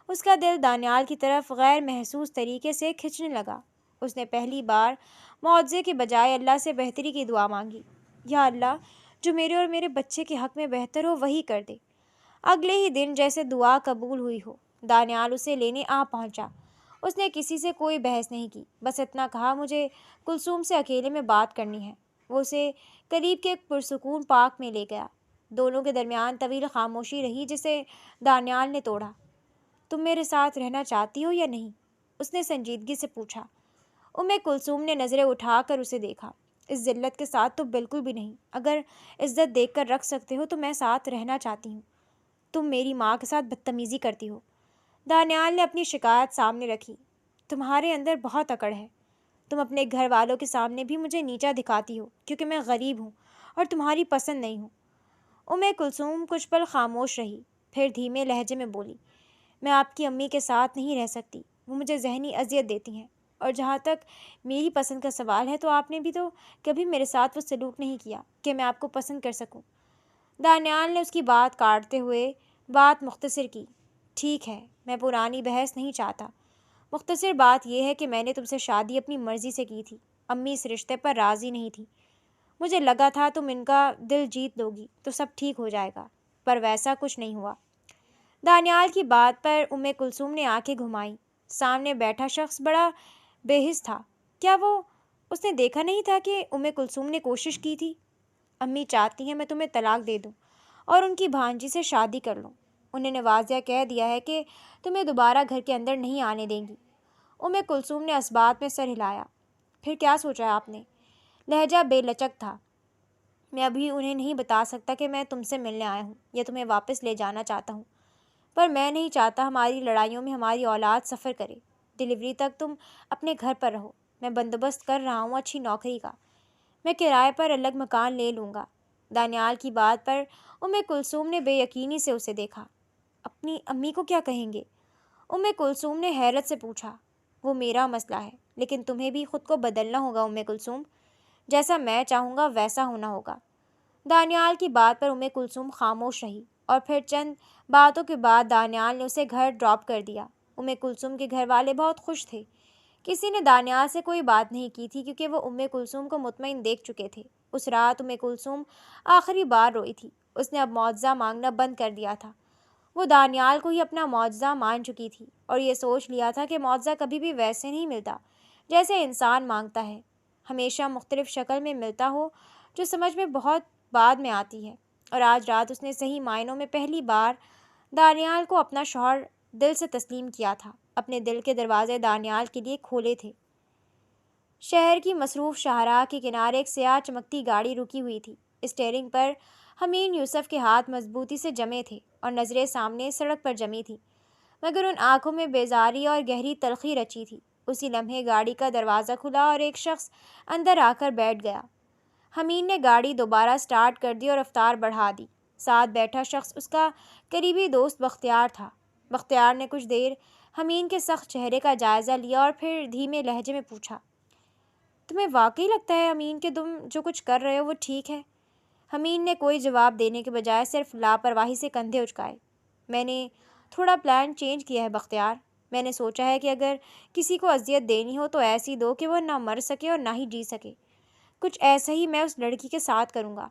اس کا دل دانیال کی طرف غیر محسوس طریقے سے کھنچنے لگا۔ اس نے پہلی بار معجزے کے بجائے اللہ سے بہتری کی دعا مانگی، یا اللہ، جو میرے اور میرے بچے کے حق میں بہتر ہو وہی کر دے۔ اگلے ہی دن جیسے دعا قبول ہوئی ہو، دانیال اسے لینے آ پہنچا۔ اس نے کسی سے کوئی بحث نہیں کی، بس اتنا کہا، مجھے کلثوم سے اکیلے میں بات کرنی ہے۔ وہ اسے قریب کے ایک پرسکون پارک میں لے گیا۔ دونوں کے درمیان طویل خاموشی رہی جسے دانیال نے توڑا۔ تم میرے ساتھ رہنا چاہتی ہو یا نہیں؟ اس نے سنجیدگی سے پوچھا۔ کلثوم نے نظریں اٹھا کر اسے دیکھا۔ اس ذلت کے ساتھ تو بالکل بھی نہیں، اگر عزت دیکھ کر رکھ سکتے ہو تو میں ساتھ رہنا چاہتی ہوں۔ تم میری ماں کے ساتھ بدتمیزی کرتی ہو۔ دانیال نے اپنی شکایت سامنے رکھی۔ تمہارے اندر بہت اکڑ ہے۔ تم اپنے گھر والوں کے سامنے بھی مجھے نیچا دکھاتی ہو کیونکہ میں غریب ہوں اور تمہاری پسند نہیں ہوں۔ کلثوم کچھ پل خاموش رہی، پھر دھیمے لہجے میں بولی، میں آپ کی امی کے ساتھ نہیں رہ سکتی، وہ مجھے ذہنی اذیت دیتی ہیں، اور جہاں تک میری پسند کا سوال ہے تو آپ نے بھی تو کبھی میرے ساتھ وہ سلوک نہیں کیا کہ میں آپ کو پسند کر سکوں۔ دانیال نے اس کی بات کاٹتے ہوئے بات مختصر کی، ٹھیک ہے، میں پرانی بحث نہیں چاہتا۔ مختصر بات یہ ہے کہ میں نے تم سے شادی اپنی مرضی سے کی تھی۔ امی اس رشتے پر راضی نہیں تھی۔ مجھے لگا تھا تم ان کا دل جیت لو گی تو سب ٹھیک ہو جائے گا، پر ویسا کچھ نہیں ہوا۔ دانیال کی بات پر کلثوم نے آنکھیں گھمائیں۔ سامنے بیٹھا شخص بڑا بے حس تھا۔ کیا وہ اس نے دیکھا نہیں تھا کہ کلثوم نے کوشش کی تھی؟ امی چاہتی ہیں میں تمہیں طلاق دے دوں اور ان کی بھانجی سے شادی کر لوں۔ انہوں نے واضح کہہ دیا ہے کہ تمہیں دوبارہ گھر کے اندر نہیں آنے دیں گی۔ کلثوم نے اس بات میں سر ہلایا۔ پھر کیا سوچا آپ نے؟ لہجہ بے لچک تھا۔ میں ابھی انہیں نہیں بتا سکتا کہ میں تم سے ملنے آیا ہوں یا تمہیں واپس لے جانا چاہتا ہوں، پر میں نہیں چاہتا ہماری لڑائیوں میں ہماری اولاد سفر کرے۔ ڈلیوری تک تم اپنے گھر پر رہو۔ میں بندوبست کر رہا ہوں اچھی نوکری کا، میں کرائے پر الگ مکان لے لوں گا۔ دانیال کی بات پر کلثوم نے بے یقینی سے اسے دیکھا۔ اپنی امی کو کیا کہیں گے؟ کلثوم نے حیرت سے پوچھا۔ وہ میرا مسئلہ ہے، لیکن تمہیں بھی خود کو بدلنا ہوگا کلثوم، جیسا میں چاہوں گا ویسا ہونا ہوگا۔ دانیال کی بات پر کلثوم خاموش رہی، اور پھر چند باتوں کے بعد دانیال نے اسے گھر ڈراپ کر دیا۔ کلثوم کے گھر والے بہت خوش تھے۔ کسی نے دانیال سے کوئی بات نہیں کی تھی کیونکہ وہ کلثوم کو مطمئن دیکھ چکے تھے۔ اس رات کلثوم آخری بار روئی تھی۔ اس نے اب معجزہ مانگنا بند کر دیا تھا۔ وہ دانیال کو ہی اپنا معجزہ مان چکی تھی اور یہ سوچ لیا تھا کہ معجزہ کبھی بھی ویسے نہیں ملتا جیسے انسان مانگتا ہے، ہمیشہ مختلف شکل میں ملتا ہو جو سمجھ میں بہت بعد میں آتی ہے۔ اور آج رات اس نے صحیح معنوں میں پہلی بار دانیال کو اپنا شوہر دل سے تسلیم کیا تھا، اپنے دل کے دروازے دانیال کے لیے کھولے تھے۔ شہر کی مصروف شاہراہ کے کنارے ایک سیاہ چمکتی گاڑی رکی ہوئی تھی۔ اسٹیئرنگ پر حمین یوسف کے ہاتھ مضبوطی سے جمے تھے اور نظریں سامنے سڑک پر جمی تھی، مگر ان آنکھوں میں بیزاری اور گہری تلخی رچی تھی۔ اسی لمحے گاڑی کا دروازہ کھلا اور ایک شخص اندر آ کر بیٹھ گیا۔ حمین نے گاڑی دوبارہ سٹارٹ کر دی اور رفتار بڑھا دی۔ ساتھ بیٹھا شخص اس کا قریبی دوست بختیار تھا۔ بختیار نے کچھ دیر حمین کے سخت چہرے کا جائزہ لیا اور پھر دھیمے لہجے میں پوچھا، تمہیں واقعی لگتا ہے امین کہ تم جو کچھ کر رہے ہو وہ ٹھیک ہے؟ حمین نے کوئی جواب دینے کے بجائے صرف لاپرواہی سے کندھے اچکائے۔ میں نے تھوڑا پلان چینج کیا ہے بختیار۔ میں نے سوچا ہے کہ اگر کسی کو اذیت دینی ہو تو ایسی دو کہ وہ نہ مر سکے اور نہ ہی جی سکے۔ کچھ ایسا ہی میں اس لڑکی کے ساتھ کروں گا۔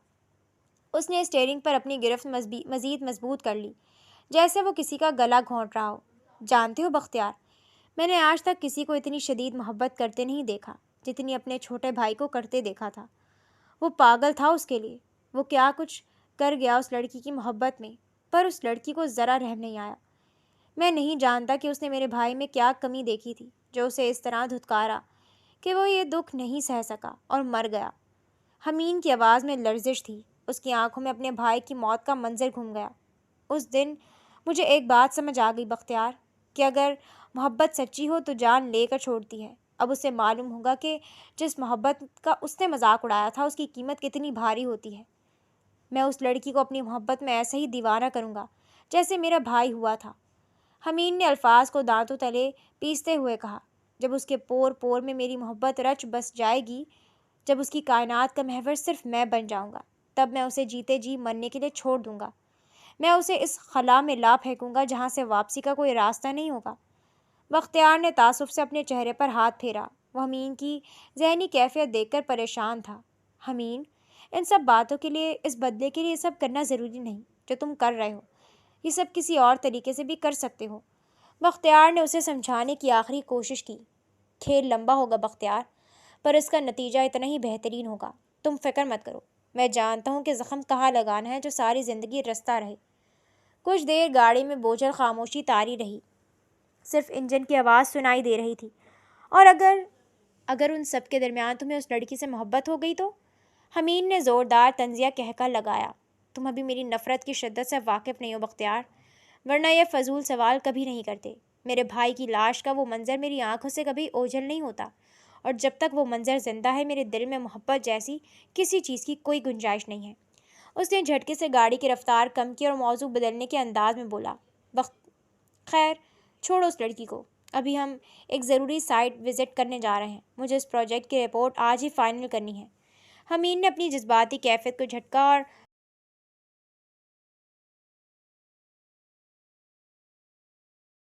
اس نے اسٹیئرنگ پر اپنی گرفت مزید مضبوط کر لی، جیسے وہ کسی کا گلا گھونٹ رہا ہو۔ جانتے ہو بختیار، میں نے آج تک کسی کو اتنی شدید محبت کرتے نہیں دیکھا جتنی اپنے چھوٹے بھائی کو کرتے دیکھا تھا۔ وہ پاگل تھا اس کے لیے، وہ کیا کچھ کر گیا اس لڑکی کی محبت میں، پر اس لڑکی کو ذرا رحم نہیں آیا۔ میں نہیں جانتا کہ اس نے میرے بھائی میں کیا کمی دیکھی تھی جو اسے اس طرح دھتکارا کہ وہ یہ دکھ نہیں سہ سکا اور مر گیا۔ حمین کی آواز میں لرزش تھی، اس کی آنکھوں میں اپنے بھائی کی موت کا منظر گھوم گیا۔ اس دن مجھے ایک بات سمجھ آ گئی بختیار، کہ اگر محبت سچی ہو تو جان لے کر چھوڑتی ہے۔ اب اسے معلوم ہوگا کہ جس محبت کا اس نے مذاق اڑایا تھا اس کی قیمت کتنی بھاری ہوتی ہے۔ میں اس لڑکی کو اپنی محبت میں ایسے ہی دیوانہ کروں گا جیسے میرا بھائی ہوا تھا۔ حمین نے الفاظ کو دانتوں تلے پیستے ہوئے کہا، جب اس کے پور پور میں میری محبت رچ بس جائے گی، جب اس کی کائنات کا محور صرف میں بن جاؤں گا، تب میں اسے جیتے جی مرنے کے لیے چھوڑ دوں گا۔ میں اسے اس خلا میں لا پھینکوں گا جہاں سے واپسی کا کوئی راستہ نہیں ہوگا۔ بختیار نے تعصب سے اپنے چہرے پر ہاتھ پھیرا۔ وہ حمین کی ذہنی کیفیت دیکھ کر پریشان تھا۔ حمین، ان سب باتوں کے لیے، اس بدلے کے لیے یہ سب کرنا ضروری نہیں جو تم کر رہے ہو۔ یہ سب کسی اور طریقے سے بھی کر سکتے ہو۔ بختیار نے اسے سمجھانے کی آخری کوشش کی۔ کھیل لمبا ہوگا بختیار، پر اس کا نتیجہ اتنا ہی بہترین ہوگا۔ تم فکر مت کرو، میں جانتا ہوں کہ زخم کہاں لگانا ہے جو ساری زندگی رستا رہے۔ کچھ دیر گاڑی میں بوجھل خاموشی طاری رہی، صرف انجن کی آواز سنائی دے رہی تھی۔ اور اگر ان سب کے درمیان تمہیں اس لڑکی سے محبت ہو گئی تو؟ حمین نے زوردار طنزیہ کہہ کر لگایا، تم ابھی میری نفرت کی شدت سے واقف نہیں ہو بختیار، ورنہ یہ فضول سوال کبھی نہیں کرتے۔ میرے بھائی کی لاش کا وہ منظر میری آنکھوں سے کبھی اوجھل نہیں ہوتا، اور جب تک وہ منظر زندہ ہے میرے دل میں محبت جیسی کسی چیز کی کوئی گنجائش نہیں ہے۔ اس نے جھٹکے سے گاڑی کی رفتار کم کی اور موضوع بدلنے کے انداز میں بولا، خیر چھوڑو اس لڑکی کو، ابھی ہم ایک ضروری سائٹ وزٹ کرنے جا رہے ہیں۔ مجھے اس پروجیکٹ کی رپورٹ آج ہی فائنل کرنی ہے۔ حمین نے اپنی جذباتی کیفیت کو جھٹکا اور